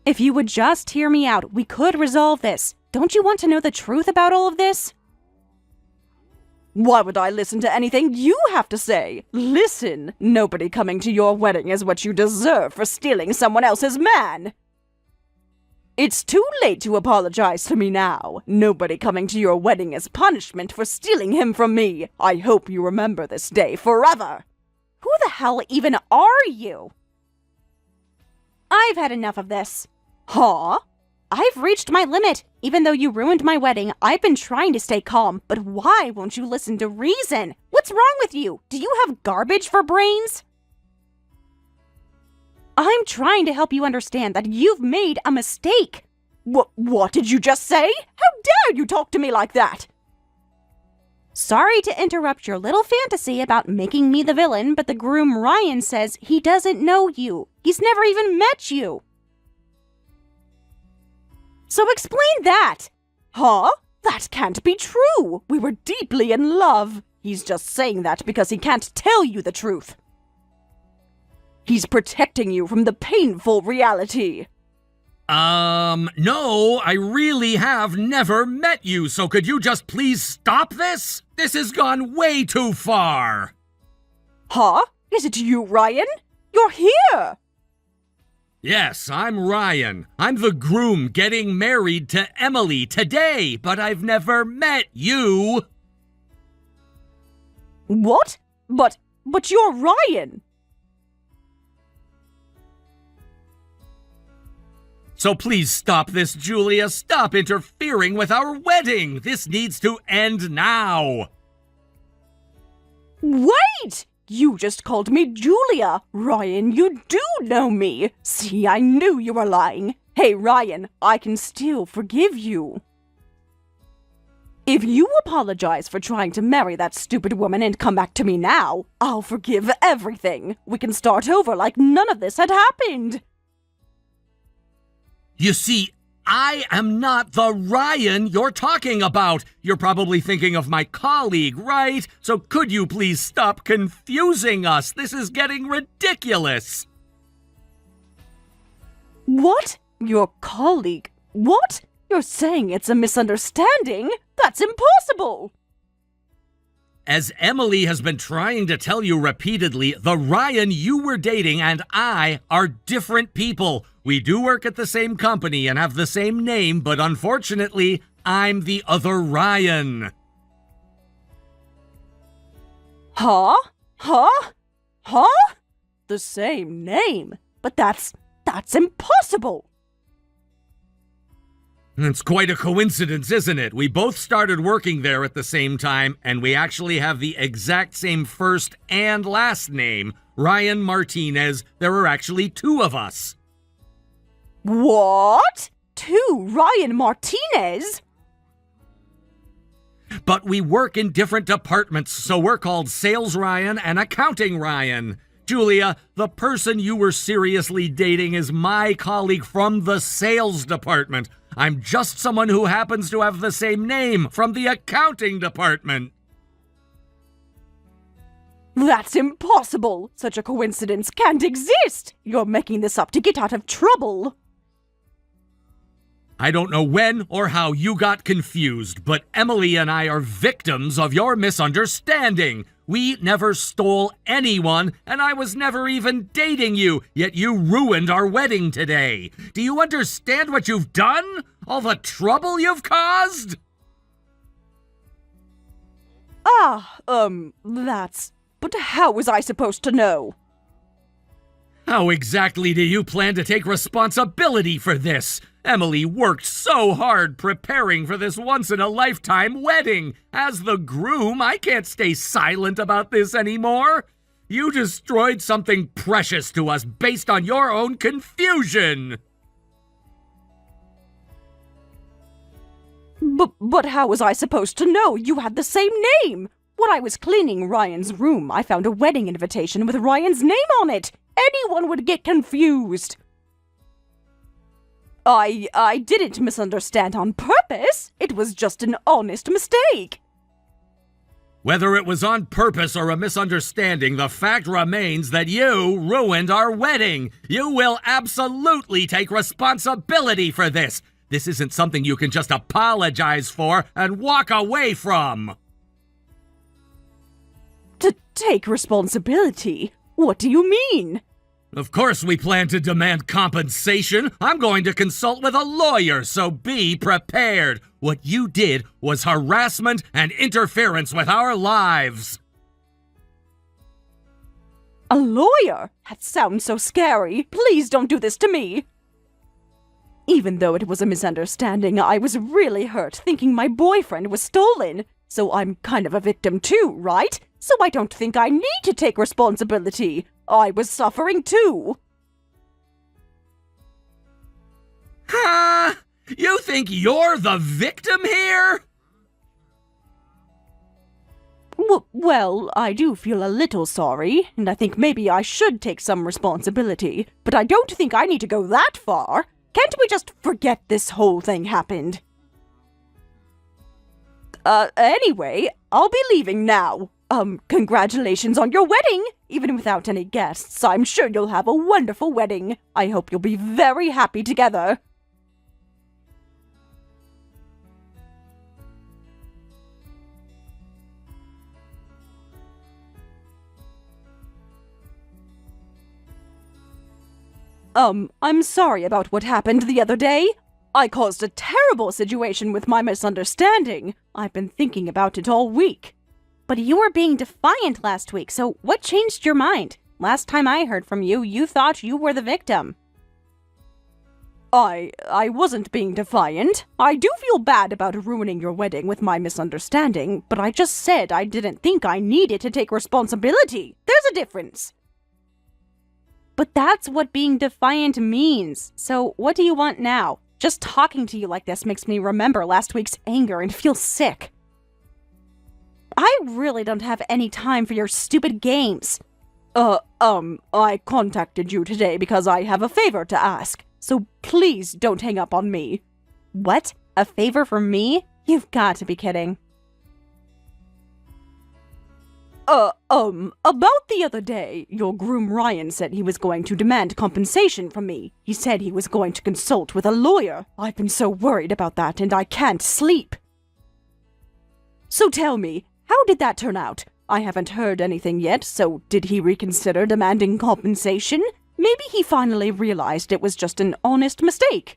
If you would just hear me out, we could resolve this. Don't you want to know the truth about all of this? Why would I listen to anything you have to say? Listen, nobody coming to your wedding is what you deserve for stealing someone else's man. It's too late to apologize to me now. Nobody coming to your wedding as punishment for stealing him from me. I hope you remember this day forever. Who the hell even are you? I've had enough of this. Huh? I've reached my limit. Even though you ruined my wedding, I've been trying to stay calm. But why won't you listen to reason? What's wrong with you? Do you have garbage for brains? I'm trying to help you understand that you've made a mistake. What did you just say? How dare you talk to me like that? Sorry to interrupt your little fantasy about making me the villain, but the groom Ryan says he doesn't know you. He's never even met you. So explain that. Huh? That can't be true. We were deeply in love. He's just saying that because he can't tell you the truth. He's protecting you from the painful reality. No, I really have never met you, so could you just please stop this? This has gone way too far. Huh? Is it you, Ryan? You're here! Yes, I'm Ryan. I'm the groom getting married to Emily today, but I've never met you. What? But you're Ryan! So please stop this, Julia. Stop interfering with our wedding. This needs to end now. Wait! You just called me Julia. Ryan, you do know me. See, I knew you were lying. Hey, Ryan, I can still forgive you. If you apologize for trying to marry that stupid woman and come back to me now, I'll forgive everything. We can start over like none of this had happened. You see, I am not the Ryan you're talking about. You're probably thinking of my colleague, right? So could you please stop confusing us? This is getting ridiculous. What? Your colleague? What? You're saying it's a misunderstanding? That's impossible! As Emily has been trying to tell you repeatedly, the Ryan you were dating and I are different people. We do work at the same company and have the same name, but unfortunately, I'm the other Ryan. Huh? Huh? Huh? The same name? But that's impossible! It's quite a coincidence, isn't it? We both started working there at the same time, and we actually have the exact same first and last name, Ryan Martinez. There are actually two of us. What? Two Ryan Martinez? But we work in different departments, so we're called Sales Ryan and Accounting Ryan. Julia, the person you were seriously dating is my colleague from the sales department. I'm just someone who happens to have the same name from the accounting department. That's impossible! Such a coincidence can't exist! You're making this up to get out of trouble! I don't know when or how you got confused, but Emily and I are victims of your misunderstanding. We never stole anyone, and I was never even dating you, yet you ruined our wedding today. Do you understand what you've done? All the trouble you've caused? But how was I supposed to know? How exactly do you plan to take responsibility for this? Emily worked so hard preparing for this once-in-a-lifetime wedding. As the groom, I can't stay silent about this anymore. You destroyed something precious to us based on your own confusion. But how was I supposed to know you had the same name? When I was cleaning Ryan's room, I found a wedding invitation with Ryan's name on it. Anyone would get confused. I didn't misunderstand on purpose. It was just an honest mistake. Whether it was on purpose or a misunderstanding, the fact remains that you ruined our wedding. You will absolutely take responsibility for this. This isn't something you can just apologize for and walk away from. To take responsibility? What do you mean? Of course we plan to demand compensation. I'm going to consult with a lawyer, so be prepared. What you did was harassment and interference with our lives. A lawyer? That sounds so scary. Please don't do this to me. Even though it was a misunderstanding, I was really hurt thinking my boyfriend was stolen. So I'm kind of a victim too, right? So I don't think I need to take responsibility. I was suffering too. Huh? You think you're the victim here? Well, I do feel a little sorry, and I think maybe I should take some responsibility, but I don't think I need to go that far. Can't we just forget this whole thing happened? Anyway, I'll be leaving now. Congratulations on your wedding! Even without any guests, I'm sure you'll have a wonderful wedding. I hope you'll be very happy together. I'm sorry about what happened the other day. I caused a terrible situation with my misunderstanding. I've been thinking about it all week. But you were being defiant last week, so what changed your mind? Last time I heard from you, you thought you were the victim. I wasn't being defiant. I do feel bad about ruining your wedding with my misunderstanding, but I just said I didn't think I needed to take responsibility. There's a difference. But that's what being defiant means. So what do you want now? Just talking to you like this makes me remember last week's anger and feel sick. I really don't have any time for your stupid games. I contacted you today because I have a favor to ask. So please don't hang up on me. What? A favor from me? You've got to be kidding. About the other day, your groom Ryan said he was going to demand compensation from me. He said he was going to consult with a lawyer. I've been so worried about that and I can't sleep. So tell me, how did that turn out? I haven't heard anything yet, so did he reconsider demanding compensation? Maybe he finally realized it was just an honest mistake.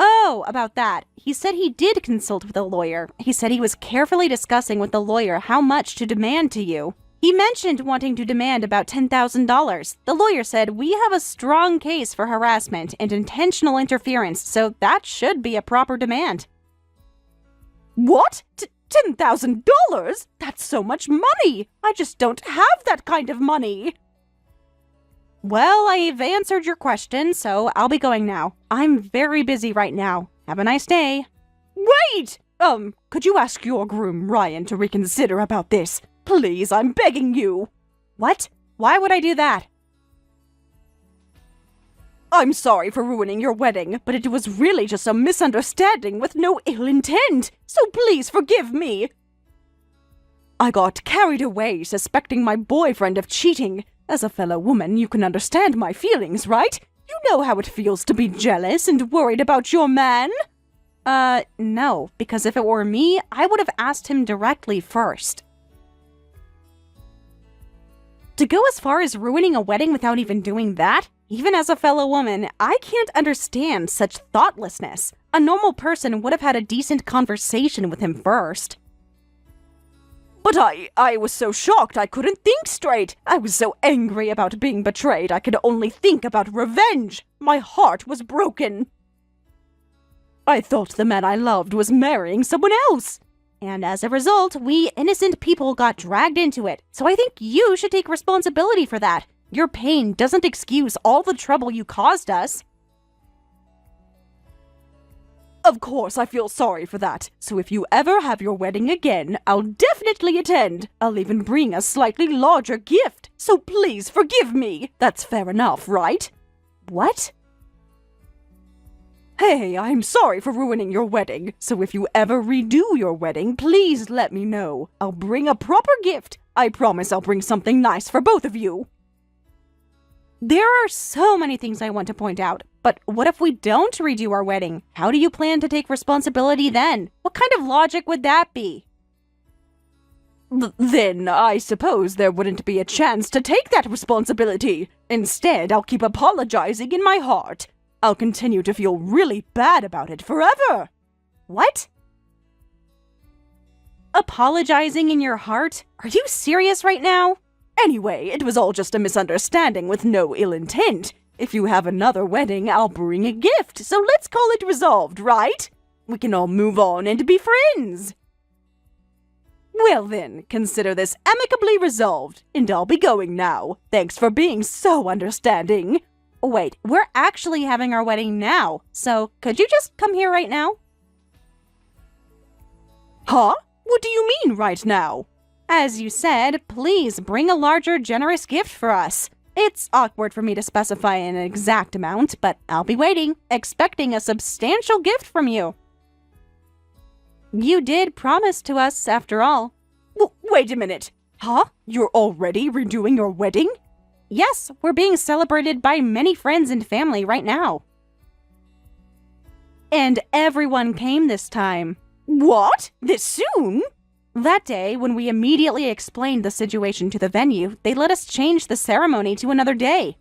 Oh, about that. He said he did consult with a lawyer. He said he was carefully discussing with the lawyer how much to demand to you. He mentioned wanting to demand about $10,000. The lawyer said, we have a strong case for harassment and intentional interference, so that should be a proper demand. What? $10,000? That's so much money! I just don't have that kind of money! Well, I've answered your question, so I'll be going now. I'm very busy right now. Have a nice day. Wait! Could you ask your groom Ryan to reconsider about this? Please, I'm begging you. What? Why would I do that? I'm sorry for ruining your wedding, but it was really just a misunderstanding with no ill intent, so please forgive me. I got carried away suspecting my boyfriend of cheating. As a fellow woman, you can understand my feelings, right? You know how it feels to be jealous and worried about your man? No, because if it were me, I would have asked him directly first. To go as far as ruining a wedding without even doing that? Even as a fellow woman, I can't understand such thoughtlessness. A normal person would have had a decent conversation with him first. But I was so shocked I couldn't think straight. I was so angry about being betrayed I could only think about revenge. My heart was broken. I thought the man I loved was marrying someone else. And as a result, we innocent people got dragged into it. So I think you should take responsibility for that. Your pain doesn't excuse all the trouble you caused us. Of course, I feel sorry for that. So if you ever have your wedding again, I'll definitely attend. I'll even bring a slightly larger gift. So please forgive me. That's fair enough, right? What? Hey, I'm sorry for ruining your wedding. So if you ever redo your wedding, please let me know. I'll bring a proper gift. I promise I'll bring something nice for both of you. There are so many things I want to point out, but what if we don't redo our wedding? How do you plan to take responsibility then? What kind of logic would that be? Then I suppose there wouldn't be a chance to take that responsibility. Instead, I'll keep apologizing in my heart. I'll continue to feel really bad about it forever. What? Apologizing in your heart? Are you serious right now? Anyway, it was all just a misunderstanding with no ill intent. If you have another wedding, I'll bring a gift, so let's call it resolved, right? We can all move on and be friends. Well then, consider this amicably resolved, and I'll be going now. Thanks for being so understanding. Wait, we're actually having our wedding now, so could you just come here right now? Huh? What do you mean right now? As you said, please bring a larger, generous gift for us. It's awkward for me to specify an exact amount, but I'll be waiting, expecting a substantial gift from you. You did promise to us, after all. Wait a minute. Huh? You're already redoing your wedding? Yes, we're being celebrated by many friends and family right now. And everyone came this time. What? This soon? That day, when we immediately explained the situation to the venue, they let us change the ceremony to another day.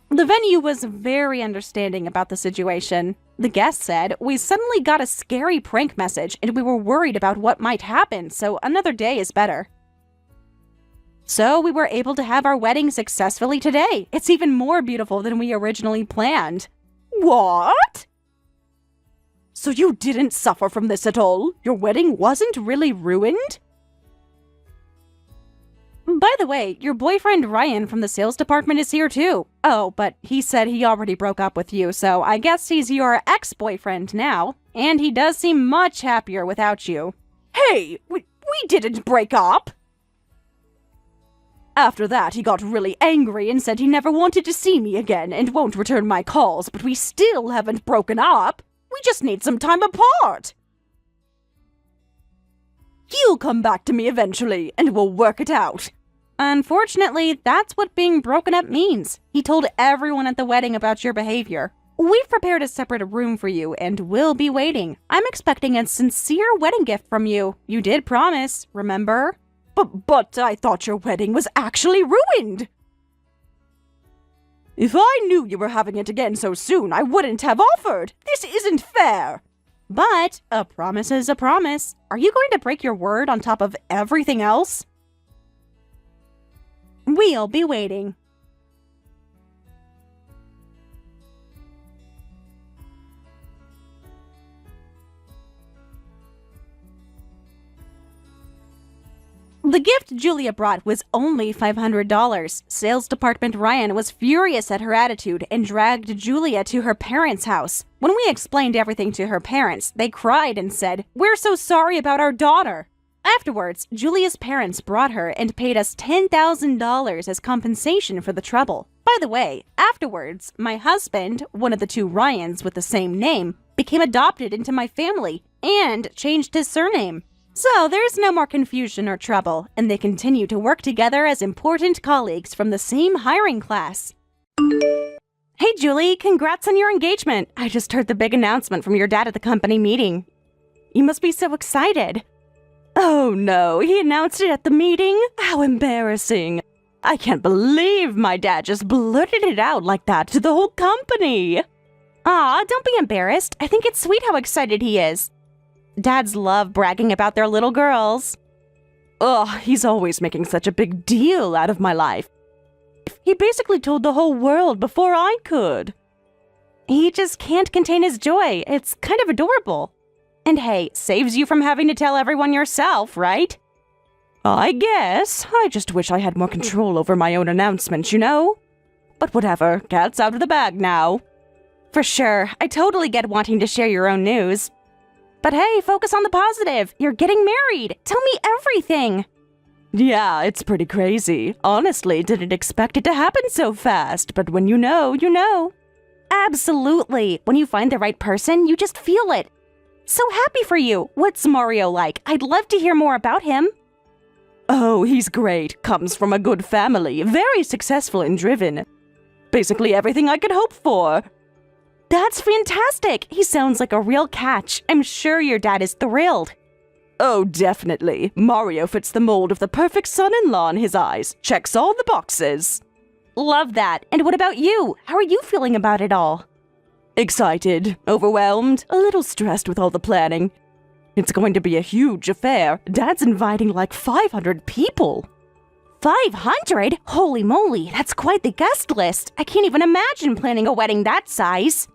The venue was very understanding about the situation. The guest said, "We suddenly got a scary prank message and we were worried about what might happen, so another day is better." So we were able to have our wedding successfully today. It's even more beautiful than we originally planned. What? So you didn't suffer from this at all? Your wedding wasn't really ruined? By the way, your boyfriend Ryan from the sales department is here too. Oh, but he said he already broke up with you, so I guess he's your ex-boyfriend now. And he does seem much happier without you. Hey, we didn't break up! After that, he got really angry and said he never wanted to see me again and won't return my calls, but we still haven't broken up. We just need some time apart. He'll come back to me eventually, and we'll work it out. Unfortunately, that's what being broken up means. He told everyone at the wedding about your behavior. We've prepared a separate room for you, and we'll be waiting. I'm expecting a sincere wedding gift from you. You did promise, remember? But I thought your wedding was actually ruined. If I knew you were having it again so soon, I wouldn't have offered. This isn't fair. But a promise is a promise. Are you going to break your word on top of everything else? We'll be waiting. The gift Julia brought was only $500. Sales department Ryan was furious at her attitude and dragged Julia to her parents' house. When we explained everything to her parents, they cried and said, "We're so sorry about our daughter." Afterwards, Julia's parents brought her and paid us $10,000 as compensation for the trouble. By the way, afterwards, my husband, one of the two Ryans with the same name, became adopted into my family and changed his surname. So there's no more confusion or trouble, and they continue to work together as important colleagues from the same hiring class. Hey Julie, congrats on your engagement. I just heard the big announcement from your dad at the company meeting. You must be so excited. Oh no, he announced it at the meeting? How embarrassing. I can't believe my dad just blurted it out like that to the whole company. Aw, don't be embarrassed. I think it's sweet how excited he is. Dads love bragging about their little girls. Ugh, he's always making such a big deal out of my life. He basically told the whole world before I could. He just can't contain his joy. It's kind of adorable. And hey, saves you from having to tell everyone yourself, right? I guess. I just wish I had more control over my own announcements, you know? But whatever, cat's out of the bag now. For sure, I totally get wanting to share your own news. But hey, focus on the positive. You're getting married. Tell me everything. Yeah, it's pretty crazy. Honestly, didn't expect it to happen so fast, but when you know, you know. Absolutely. When you find the right person, you just feel it. So happy for you. What's Mario like? I'd love to hear more about him. Oh, he's great. Comes from a good family. Very successful and driven. Basically everything I could hope for. That's fantastic! He sounds like a real catch. I'm sure your dad is thrilled. Oh, definitely. Mario fits the mold of the perfect son-in-law in his eyes. Checks all the boxes. Love that. And what about you? How are you feeling about it all? Excited, overwhelmed, a little stressed with all the planning. It's going to be a huge affair. Dad's inviting like 500 people. 500? Holy moly, that's quite the guest list. I can't even imagine planning a wedding that size.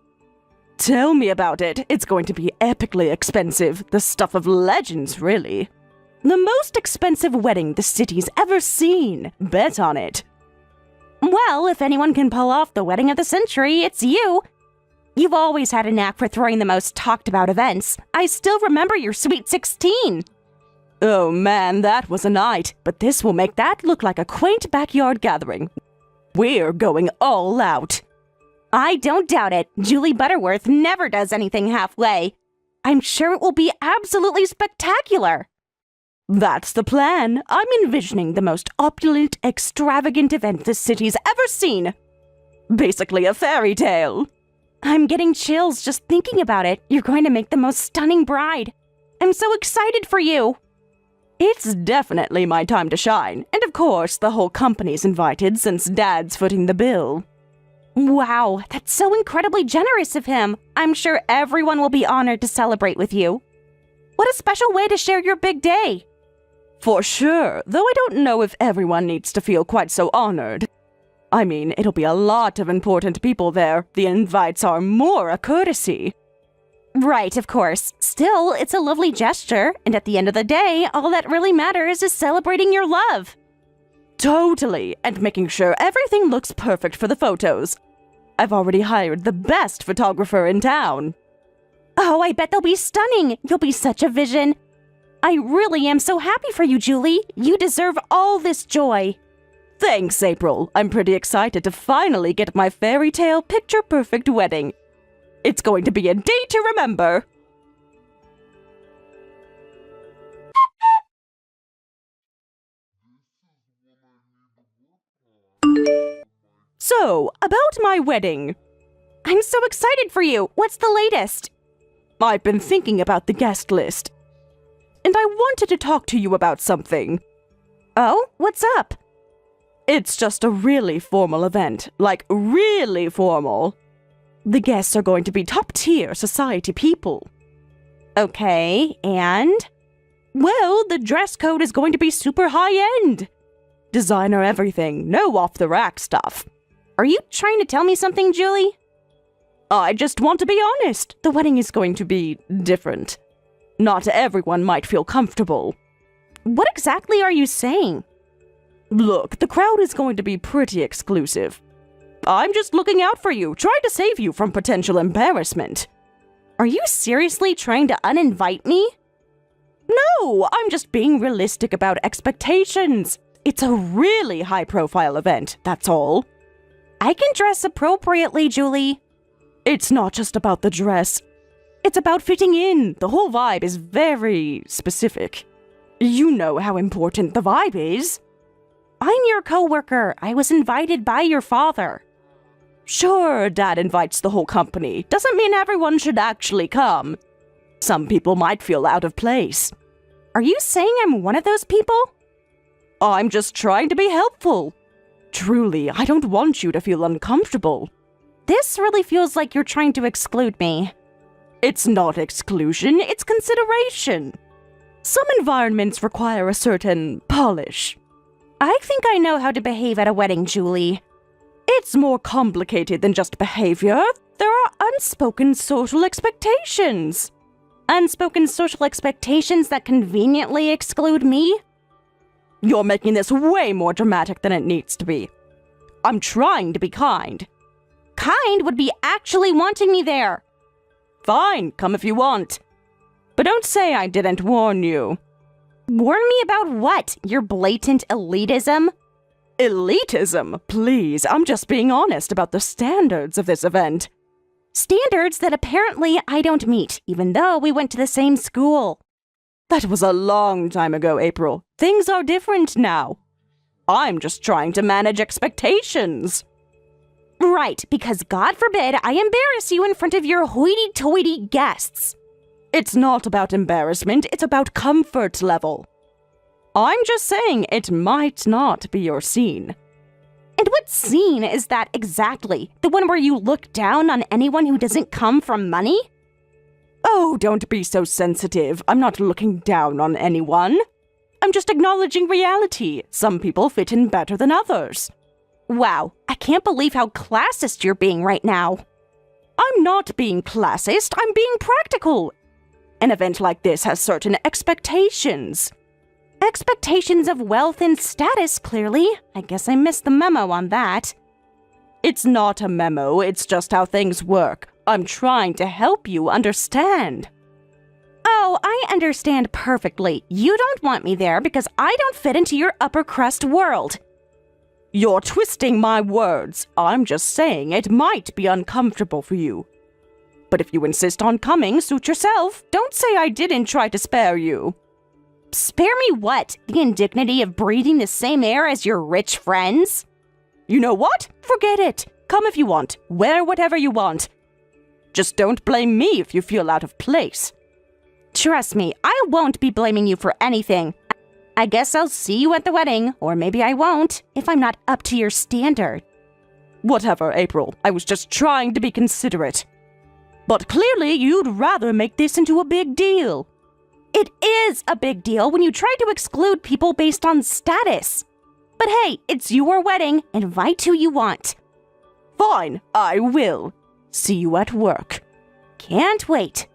Tell me about it. It's going to be epically expensive. The stuff of legends, really. The most expensive wedding the city's ever seen. Bet on it. Well, if anyone can pull off the wedding of the century, it's you. You've always had a knack for throwing the most talked-about events. I still remember your Sweet 16. Oh man, that was a night. But this will make that look like a quaint backyard gathering. We're going all out. I don't doubt it. Julie Butterworth never does anything halfway. I'm sure it will be absolutely spectacular. That's the plan. I'm envisioning the most opulent, extravagant event the city's ever seen. Basically a fairy tale. I'm getting chills just thinking about it. You're going to make the most stunning bride. I'm so excited for you. It's definitely my time to shine. And of course, the whole company's invited since Dad's footing the bill. Wow, that's so incredibly generous of him. I'm sure everyone will be honored to celebrate with you. What a special way to share your big day. For sure, though I don't know if everyone needs to feel quite so honored. I mean, it'll be a lot of important people there. The invites are more a courtesy. Right, of course. Still, it's a lovely gesture, and at the end of the day, all that really matters is celebrating your love. Totally, and making sure everything looks perfect for the photos. I've already hired the best photographer in town. Oh, I bet they'll be stunning. You'll be such a vision. I really am so happy for you, Julie. You deserve all this joy. Thanks, April. I'm pretty excited to finally get my fairy tale picture-perfect wedding. It's going to be a day to remember. So, about my wedding. I'm so excited for you. What's the latest? I've been thinking about the guest list. And I wanted to talk to you about something. Oh, what's up? It's just a really formal event. Like, really formal. The guests are going to be top-tier society people. Okay, and? Well, the dress code is going to be super high-end. Designer everything, no off-the-rack stuff. Are you trying to tell me something, Julie? I just want to be honest. The wedding is going to be different. Not everyone might feel comfortable. What exactly are you saying? Look, the crowd is going to be pretty exclusive. I'm just looking out for you, trying to save you from potential embarrassment. Are you seriously trying to uninvite me? No, I'm just being realistic about expectations. It's a really high-profile event, that's all. I can dress appropriately, Julie. It's not just about the dress. It's about fitting in. The whole vibe is very specific. You know how important the vibe is. I'm your coworker. I was invited by your father. Sure, Dad invites the whole company. Doesn't mean everyone should actually come. Some people might feel out of place. Are you saying I'm one of those people? I'm just trying to be helpful. Truly, I don't want you to feel uncomfortable. This really feels like you're trying to exclude me. It's not exclusion, it's consideration. Some environments require a certain polish. I think I know how to behave at a wedding, Julie. It's more complicated than just behavior. There are unspoken social expectations. Unspoken social expectations that conveniently exclude me? You're making this way more dramatic than it needs to be. I'm trying to be kind. Kind would be actually wanting me there. Fine, come if you want. But don't say I didn't warn you. Warn me about what? Your blatant elitism? Elitism? Please, I'm just being honest about the standards of this event. Standards that apparently I don't meet, even though we went to the same school. That was a long time ago, April. Things are different now. I'm just trying to manage expectations. Right, because God forbid I embarrass you in front of your hoity-toity guests. It's not about embarrassment, it's about comfort level. I'm just saying it might not be your scene. And what scene is that exactly? The one where you look down on anyone who doesn't come from money? Oh, don't be so sensitive. I'm not looking down on anyone. I'm just acknowledging reality. Some people fit in better than others. Wow, I can't believe how classist you're being right now. I'm not being classist, I'm being practical. An event like this has certain expectations. Expectations of wealth and status, clearly. I guess I missed the memo on that. It's not a memo, it's just how things work. I'm trying to help you understand. Oh, I understand perfectly. You don't want me there because I don't fit into your upper crust world. You're twisting my words. I'm just saying it might be uncomfortable for you. But if you insist on coming, suit yourself. Don't say I didn't try to spare you. Spare me what? The indignity of breathing the same air as your rich friends? You know what? Forget it. Come if you want. Wear whatever you want. Just don't blame me if you feel out of place. Trust me, I won't be blaming you for anything. I guess I'll see you at the wedding, or maybe I won't, if I'm not up to your standard. Whatever, April. I was just trying to be considerate. But clearly you'd rather make this into a big deal. It is a big deal when you try to exclude people based on status. But hey, it's your wedding. Invite who you want. Fine, I will. See you at work. Can't wait.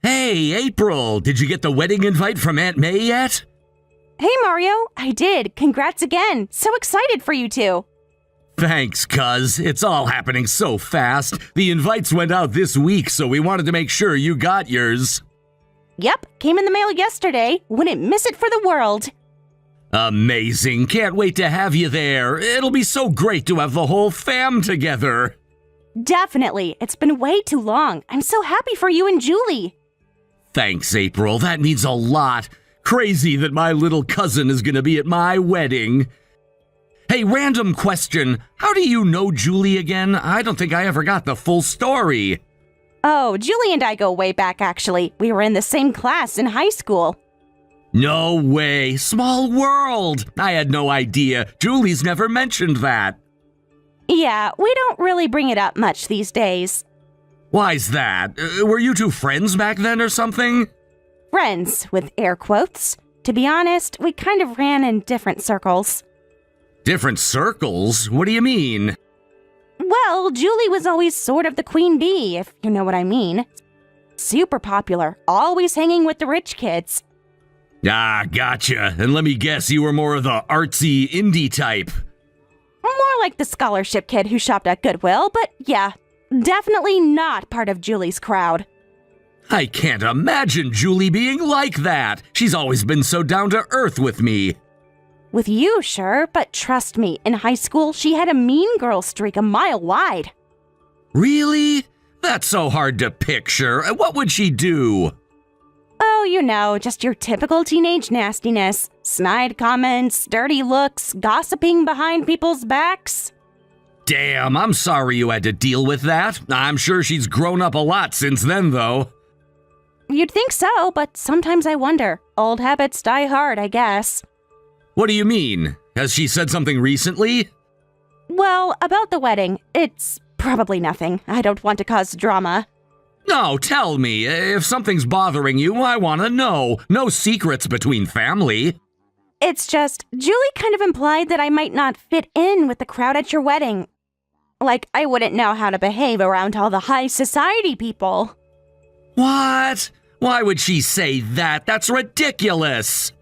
Hey, April, did you get the wedding invite from Aunt May yet? Hey, Mario. I did. Congrats again. So excited for you two. Thanks, cuz. It's all happening so fast. The invites went out this week, so we wanted to make sure you got yours. Yep, came in the mail yesterday. Wouldn't miss it for the world. Amazing. Can't wait to have you there. It'll be so great to have the whole fam together. Definitely. It's been way too long. I'm so happy for you and Julie. Thanks, April. That means a lot. Crazy that my little cousin is gonna be at my wedding. Hey, random question. How do you know Julie again? I don't think I ever got the full story. Oh, Julie and I go way back, actually. We were in the same class in high school. No way. Small world. I had no idea. Julie's never mentioned that. Yeah, we don't really bring it up much these days. Why's that? Were you two friends back then or something? Friends, with air quotes. To be honest, we kind of ran in different circles. Different circles? What do you mean? Well, Julie was always sort of the queen bee, if you know what I mean. Super popular, always hanging with the rich kids. Ah, gotcha. And let me guess, you were more of the artsy indie type. More like the scholarship kid who shopped at Goodwill, but yeah, definitely not part of Julie's crowd. I can't imagine Julie being like that. She's always been so down to earth with me. With you, sure, but trust me, in high school, she had a mean girl streak a mile wide. Really? That's so hard to picture. What would she do? Oh, you know, just your typical teenage nastiness. Snide comments, dirty looks, gossiping behind people's backs. Damn, I'm sorry you had to deal with that. I'm sure she's grown up a lot since then, though. You'd think so, but sometimes I wonder. Old habits die hard, I guess. What do you mean? Has she said something recently? Well, about the wedding, it's probably nothing. I don't want to cause drama. No, tell me. If something's bothering you, I want to know. No secrets between family. It's just, Julie kind of implied that I might not fit in with the crowd at your wedding. Like, I wouldn't know how to behave around all the high society people. What? Why would she say that? That's ridiculous.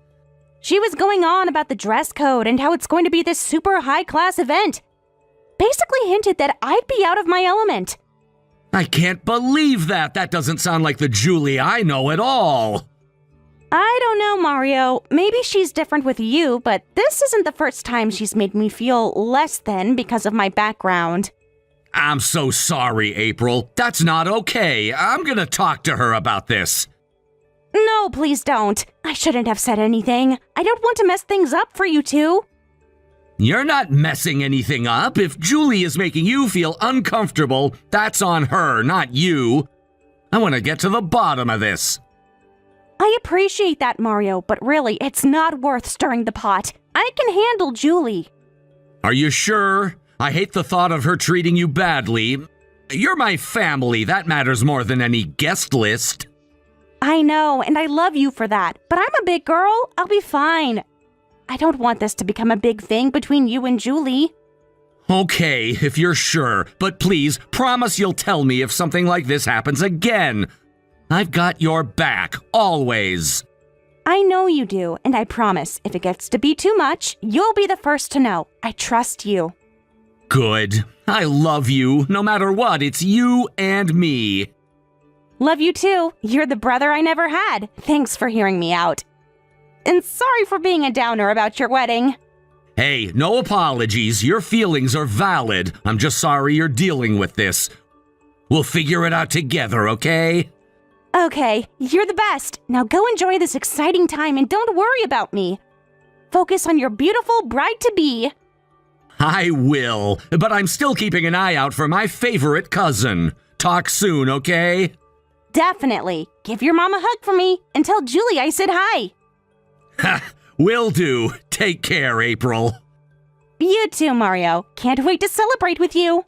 She was going on about the dress code and how it's going to be this super high-class event. Basically hinted that I'd be out of my element. I can't believe that. That doesn't sound like the Julie I know at all. I don't know, Mario. Maybe she's different with you, but this isn't the first time she's made me feel less than because of my background. I'm so sorry, April. That's not okay. I'm gonna talk to her about this. No, please don't. I shouldn't have said anything. I don't want to mess things up for you two. You're not messing anything up. If Julie is making you feel uncomfortable, that's on her, not you. I want to get to the bottom of this. I appreciate that, Mario, but really, it's not worth stirring the pot. I can handle Julie. Are you sure? I hate the thought of her treating you badly. You're my family. That matters more than any guest list. I know, and I love you for that, but I'm a big girl. I'll be fine. I don't want this to become a big thing between you and Julie. Okay, if you're sure, but please promise you'll tell me if something like this happens again. I've got your back, always. I know you do, and I promise if it gets to be too much, you'll be the first to know. I trust you. Good. I love you. No matter what, it's you and me. Love you too. You're the brother I never had. Thanks for hearing me out. And sorry for being a downer about your wedding. Hey, no apologies. Your feelings are valid. I'm just sorry you're dealing with this. We'll figure it out together, okay? Okay, you're the best. Now go enjoy this exciting time and don't worry about me. Focus on your beautiful bride-to-be. I will, but I'm still keeping an eye out for my favorite cousin. Talk soon, okay? Definitely. Give your mom a hug for me and tell Julie I said hi. Ha! Will do. Take care, April. You too, Mario. Can't wait to celebrate with you.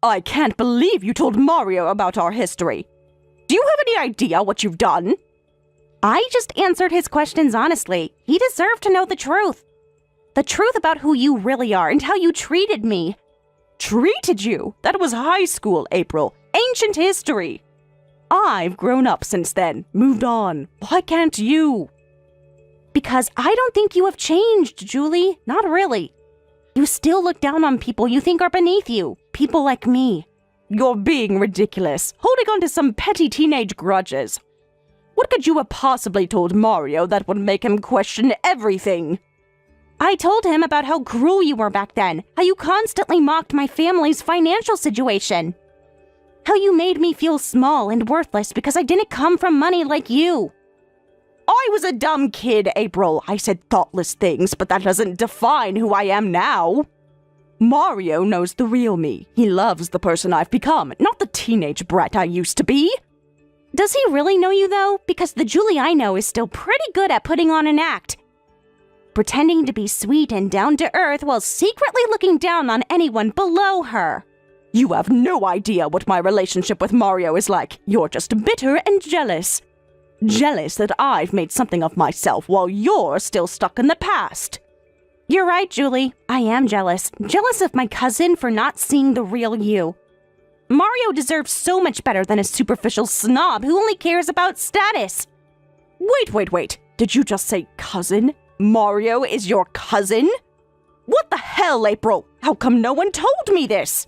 I can't believe you told Mario about our history. Do you have any idea what you've done? I just answered his questions honestly. He deserved to know the truth. The truth about who you really are and how you treated me. Treated you? That was high school, April. Ancient history. I've grown up since then, moved on. Why can't you? Because I don't think you have changed, Julie. Not really. You still look down on people you think are beneath you. People like me. You're being ridiculous, holding on to some petty teenage grudges. What could you have possibly told Mario that would make him question everything? I told him about how cruel you were back then, how you constantly mocked my family's financial situation, how you made me feel small and worthless because I didn't come from money like you. I was a dumb kid, April. I said thoughtless things, but that doesn't define who I am now. Mario knows the real me. He loves the person I've become, not the teenage brat I used to be. Does he really know you, though? Because the Julie I know is still pretty good at putting on an act. Pretending to be sweet and down to earth while secretly looking down on anyone below her. You have no idea what my relationship with Mario is like. You're just bitter and jealous. Jealous that I've made something of myself while you're still stuck in the past. You're right, Julie. I am jealous. Jealous of my cousin for not seeing the real you. Mario deserves so much better than a superficial snob who only cares about status. Wait. Did you just say cousin? Mario is your cousin? What the hell, April? How come no one told me this?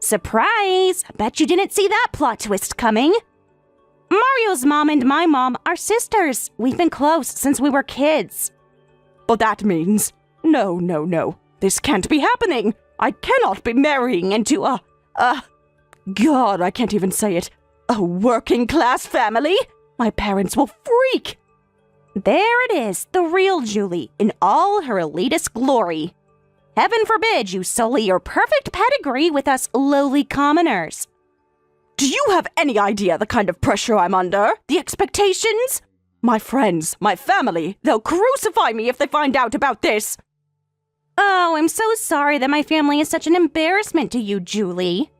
Surprise! Bet you didn't see that plot twist coming. Mario's mom and my mom are sisters. We've been close since we were kids. But that means... No. This can't be happening. I cannot be marrying into God, I can't even say it. A working-class family? My parents will freak. There it is, the real Julie, in all her elitist glory. Heaven forbid you sully your perfect pedigree with us lowly commoners. Do you have any idea the kind of pressure I'm under? The expectations? My friends, my family, they'll crucify me if they find out about this. Oh, I'm so sorry that my family is such an embarrassment to you, Julie.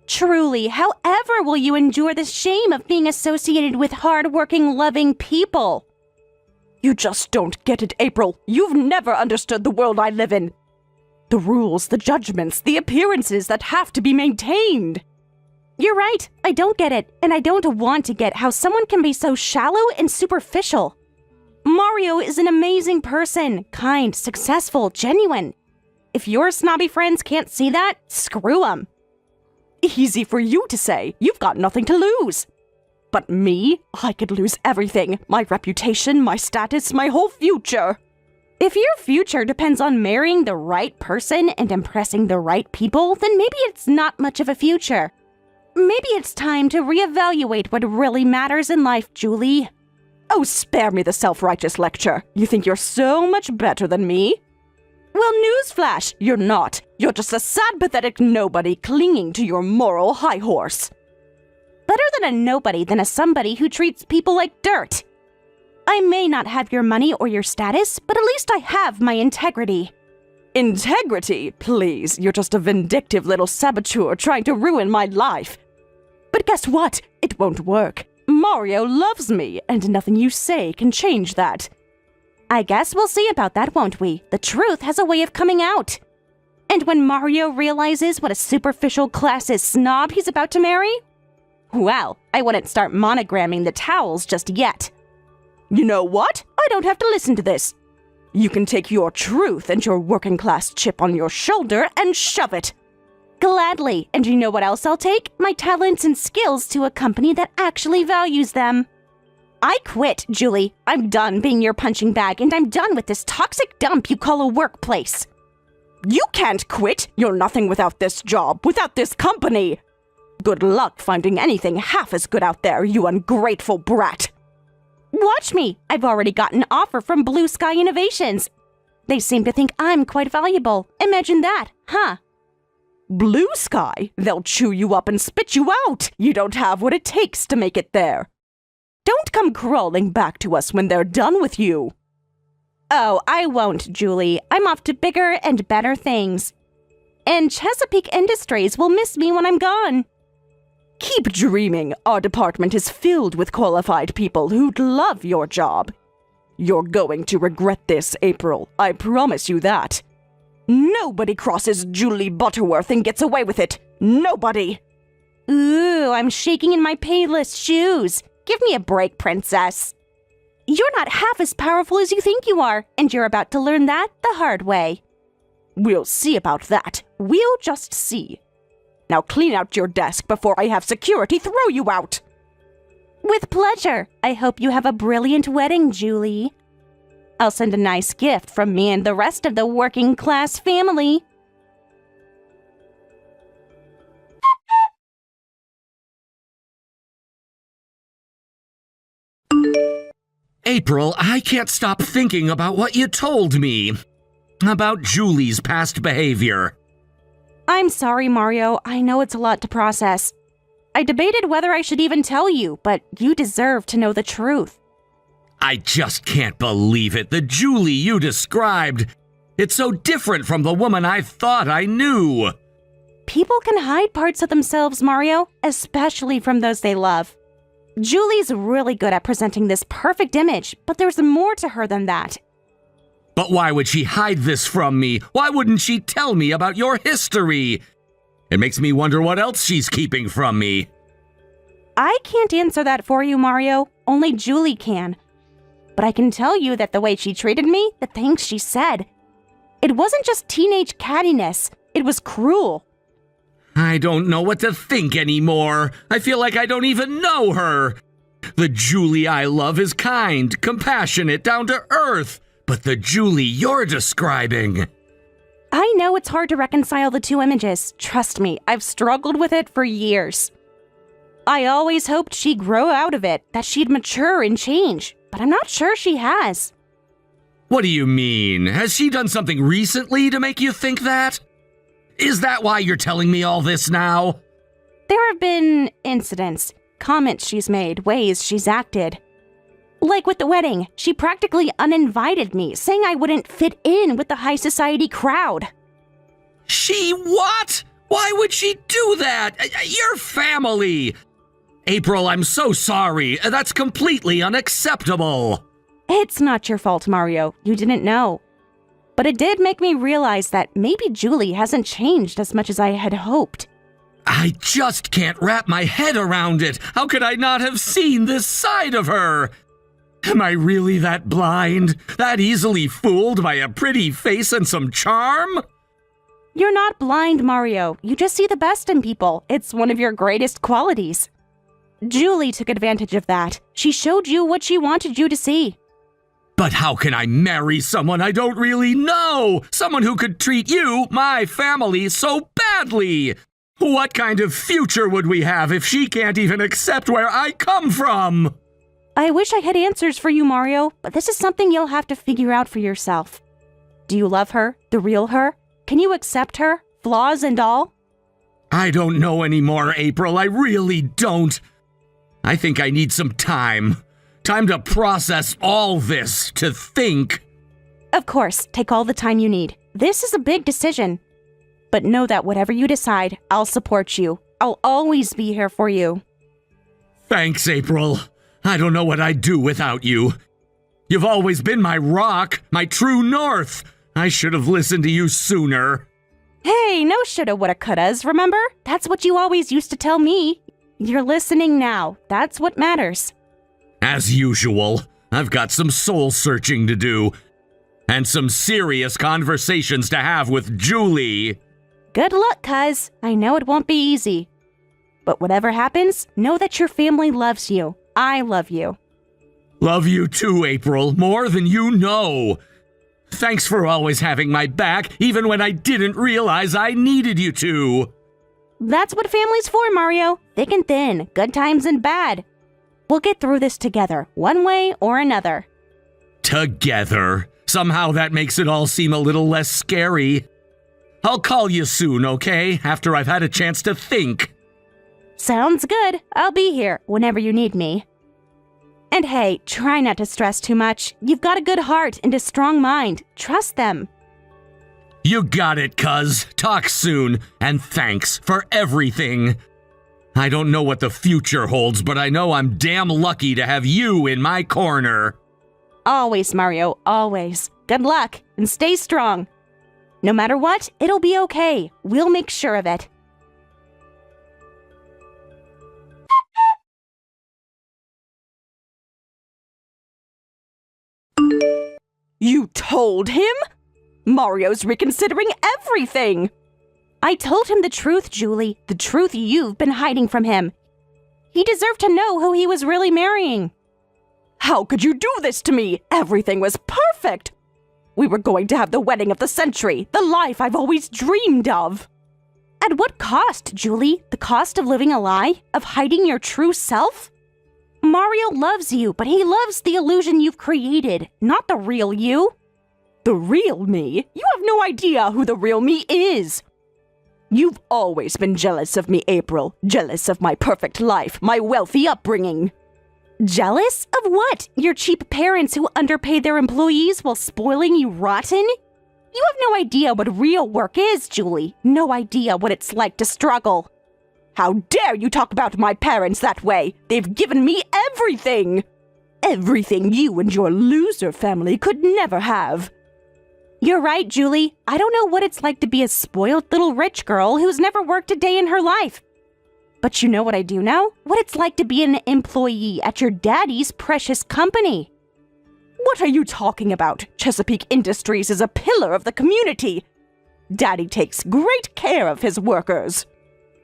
Truly, however will you endure the shame of being associated with hard-working, loving people? You just don't get it, April. You've never understood the world I live in. The rules, the judgments, the appearances that have to be maintained. You're right. I don't get it, and I don't want to get how someone can be so shallow and superficial. Mario is an amazing person, kind, successful, genuine. If your snobby friends can't see that, screw them. Easy for you to say. You've got nothing to lose. But me, I could lose everything. My reputation, my status, my whole future. If your future depends on marrying the right person and impressing the right people, then maybe it's not much of a future. Maybe it's time to reevaluate what really matters in life, Julie. Oh, spare me the self-righteous lecture. You think you're so much better than me? Well, newsflash, you're not. You're just a sad, pathetic nobody clinging to your moral high horse. Better than a nobody than a somebody who treats people like dirt. I may not have your money or your status, but at least I have my integrity. Integrity? Please, you're just a vindictive little saboteur trying to ruin my life. But guess what? It won't work. Mario loves me, and nothing you say can change that. I guess we'll see about that, won't we? The truth has a way of coming out. And when Mario realizes what a superficial classist snob he's about to marry, well, I wouldn't start monogramming the towels just yet. You know what? I don't have to listen to this. You can take your truth and your working-class chip on your shoulder and shove it. Gladly. And you know what else I'll take? My talents and skills to a company that actually values them. I quit, Julie. I'm done being your punching bag, and I'm done with this toxic dump you call a workplace. You can't quit. You're nothing without this job, without this company. Good luck finding anything half as good out there, you ungrateful brat. Watch me. I've already got an offer from Blue Sky Innovations. They seem to think I'm quite valuable. Imagine that, huh? Blue Sky? They'll chew you up and spit you out. You don't have what it takes to make it there. Don't come crawling back to us when they're done with you. Oh, I won't, Julie. I'm off to bigger and better things. And Chesapeake Industries will miss me when I'm gone. Keep dreaming. Our department is filled with qualified people who'd love your job. You're going to regret this, April. I promise you that. Nobody crosses Julie Butterworth and gets away with it. Nobody. Ooh, I'm shaking in my Payless shoes. Give me a break, princess. You're not half as powerful as you think you are, and you're about to learn that the hard way. We'll see about that. We'll just see. Now clean out your desk before I have security throw you out. With pleasure. I hope you have a brilliant wedding, Julie. I'll send a nice gift from me and the rest of the working class family. April, I can't stop thinking about what you told me. About Julie's past behavior. I'm sorry, Mario. I know it's a lot to process. I debated whether I should even tell you, but you deserve to know the truth. I just can't believe it. The Julie you described. It's so different from the woman I thought I knew. People can hide parts of themselves, Mario, especially from those they love. Julie's really good at presenting this perfect image, but there's more to her than that. But why would she hide this from me? Why wouldn't she tell me about your history? It makes me wonder what else she's keeping from me. I can't answer that for you, Mario. Only Julie can. But I can tell you that the way she treated me, the things she said, it wasn't just teenage cattiness. It was cruel. I don't know what to think anymore. I feel like I don't even know her. The Julie I love is kind, compassionate, down to earth. But the Julie you're describing... I know it's hard to reconcile the two images. Trust me, I've struggled with it for years. I always hoped she'd grow out of it, that she'd mature and change, but I'm not sure she has. What do you mean? Has she done something recently to make you think that? Is that why you're telling me all this now? There have been incidents, comments she's made, ways she's acted. Like with the wedding, she practically uninvited me, saying I wouldn't fit in with the high society crowd. She what? Why would she do that? Your family! April, I'm so sorry. That's completely unacceptable. It's not your fault, Mario. You didn't know. But it did make me realize that maybe Julie hasn't changed as much as I had hoped. I just can't wrap my head around it. How could I not have seen this side of her? Am I really that blind? That easily fooled by a pretty face and some charm? You're not blind, Mario. You just see the best in people. It's one of your greatest qualities. Julie took advantage of that. She showed you what she wanted you to see. But how can I marry someone I don't really know? Someone who could treat you, my family, so badly? What kind of future would we have if she can't even accept where I come from? I wish I had answers for you, Mario, but this is something you'll have to figure out for yourself. Do you love her? The real her? Can you accept her? Flaws and all? I don't know anymore, April. I really don't. I think I need some time. Time to process all this, to think. Of course, take all the time you need. This is a big decision. But know that whatever you decide, I'll support you. I'll always be here for you. Thanks, April. I don't know what I'd do without you. You've always been my rock, my true north. I should have listened to you sooner. Hey, no shoulda, woulda, couldas, remember? That's what you always used to tell me. You're listening now. That's what matters. As usual, I've got some soul searching to do. And some serious conversations to have with Julie. Good luck, cuz. I know it won't be easy. But whatever happens, know that your family loves you. I love you. Love you too, April, more than you know. Thanks for always having my back, even when I didn't realize I needed you to. That's what family's for, Mario. Thick and thin, good times and bad. We'll get through this together, one way or another. Together. Somehow that makes it all seem a little less scary. I'll call you soon, okay? After I've had a chance to think. Sounds good. I'll be here whenever you need me. And hey, try not to stress too much. You've got a good heart and a strong mind. Trust them. You got it, cuz. Talk soon, and thanks for everything. I don't know what the future holds, but I know I'm damn lucky to have you in my corner. Always, Mario, always. Good luck, and stay strong. No matter what, it'll be okay. We'll make sure of it. You told him? Mario's reconsidering everything. I told him the truth, Julie. The truth you've been hiding from him. He deserved to know who he was really marrying. How could you do this to me? Everything was perfect. We were going to have the wedding of the century, the life I've always dreamed of. At what cost, Julie? The cost of living a lie? Of hiding your true self? Mario loves you, but he loves the illusion you've created, not the real you. The real me? You have no idea who the real me is. You've always been jealous of me, April. Jealous of my perfect life, my wealthy upbringing. Jealous? Of what? Your cheap parents who underpay their employees while spoiling you rotten? You have no idea what real work is, Julie. No idea what it's like to struggle. How dare you talk about my parents that way? They've given me everything. Everything you and your loser family could never have. You're right, Julie. I don't know what it's like to be a spoiled little rich girl who's never worked a day in her life. But you know what I do know? What it's like to be an employee at your daddy's precious company. What are you talking about? Chesapeake Industries is a pillar of the community. Daddy takes great care of his workers.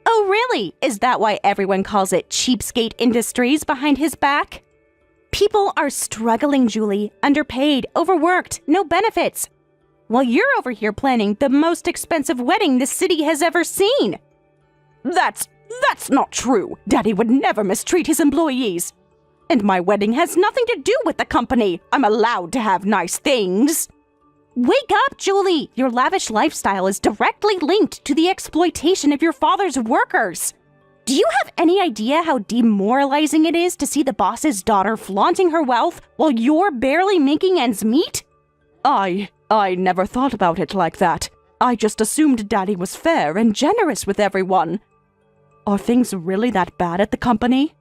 Oh, really? Is that why everyone calls it Cheapskate Industries behind his back? People are struggling, Julie. Underpaid, overworked, no benefits. While you're over here planning the most expensive wedding the city has ever seen. That's not true. Daddy would never mistreat his employees. And my wedding has nothing to do with the company. I'm allowed to have nice things. Wake up, Julie! Your lavish lifestyle is directly linked to the exploitation of your father's workers. Do you have any idea how demoralizing it is to see the boss's daughter flaunting her wealth while you're barely making ends meet? I never thought about it like that. I just assumed Daddy was fair and generous with everyone. Are things really that bad at the company?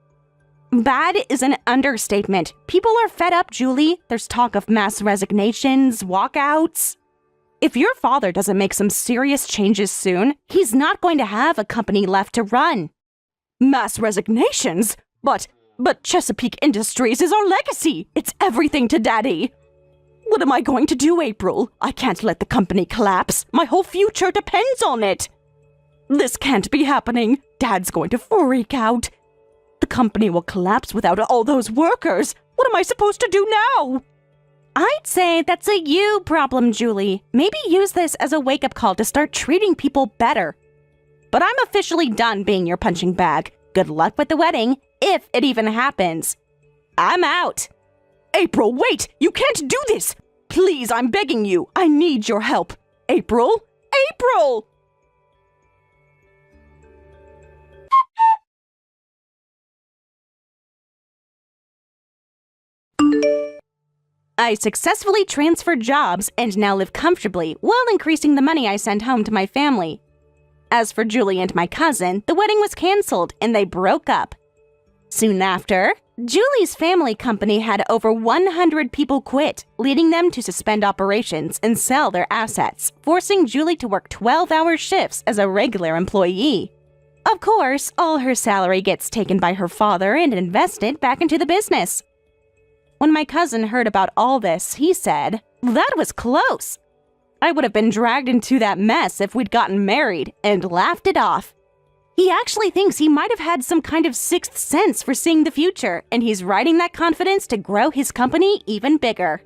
Bad is an understatement. People are fed up, Julie. There's talk of mass resignations, walkouts. If your father doesn't make some serious changes soon, he's not going to have a company left to run. Mass resignations? But Chesapeake Industries is our legacy. It's everything to Daddy. What am I going to do, April? I can't let the company collapse. My whole future depends on it. This can't be happening. Dad's going to freak out. The company will collapse without all those workers. What am I supposed to do now? I'd say that's a you problem, Julie. Maybe use this as a wake-up call to start treating people better. but I'm officially done being your punching bag. Good luck with the wedding, if it even happens. I'm out. April, wait! You can't do this! Please, I'm begging you. I need your help. April? April! I successfully transferred jobs and now live comfortably while increasing the money I send home to my family. As for Julie and my cousin, the wedding was canceled and they broke up. Soon after, Julie's family company had over 100 people quit, leading them to suspend operations and sell their assets, forcing Julie to work 12-hour shifts as a regular employee. Of course, all her salary gets taken by her father and invested back into the business. When my cousin heard about all this, he said, "That was close. I would have been dragged into that mess if we'd gotten married," and laughed it off. He actually thinks he might have had some kind of sixth sense for seeing the future, and he's riding that confidence to grow his company even bigger.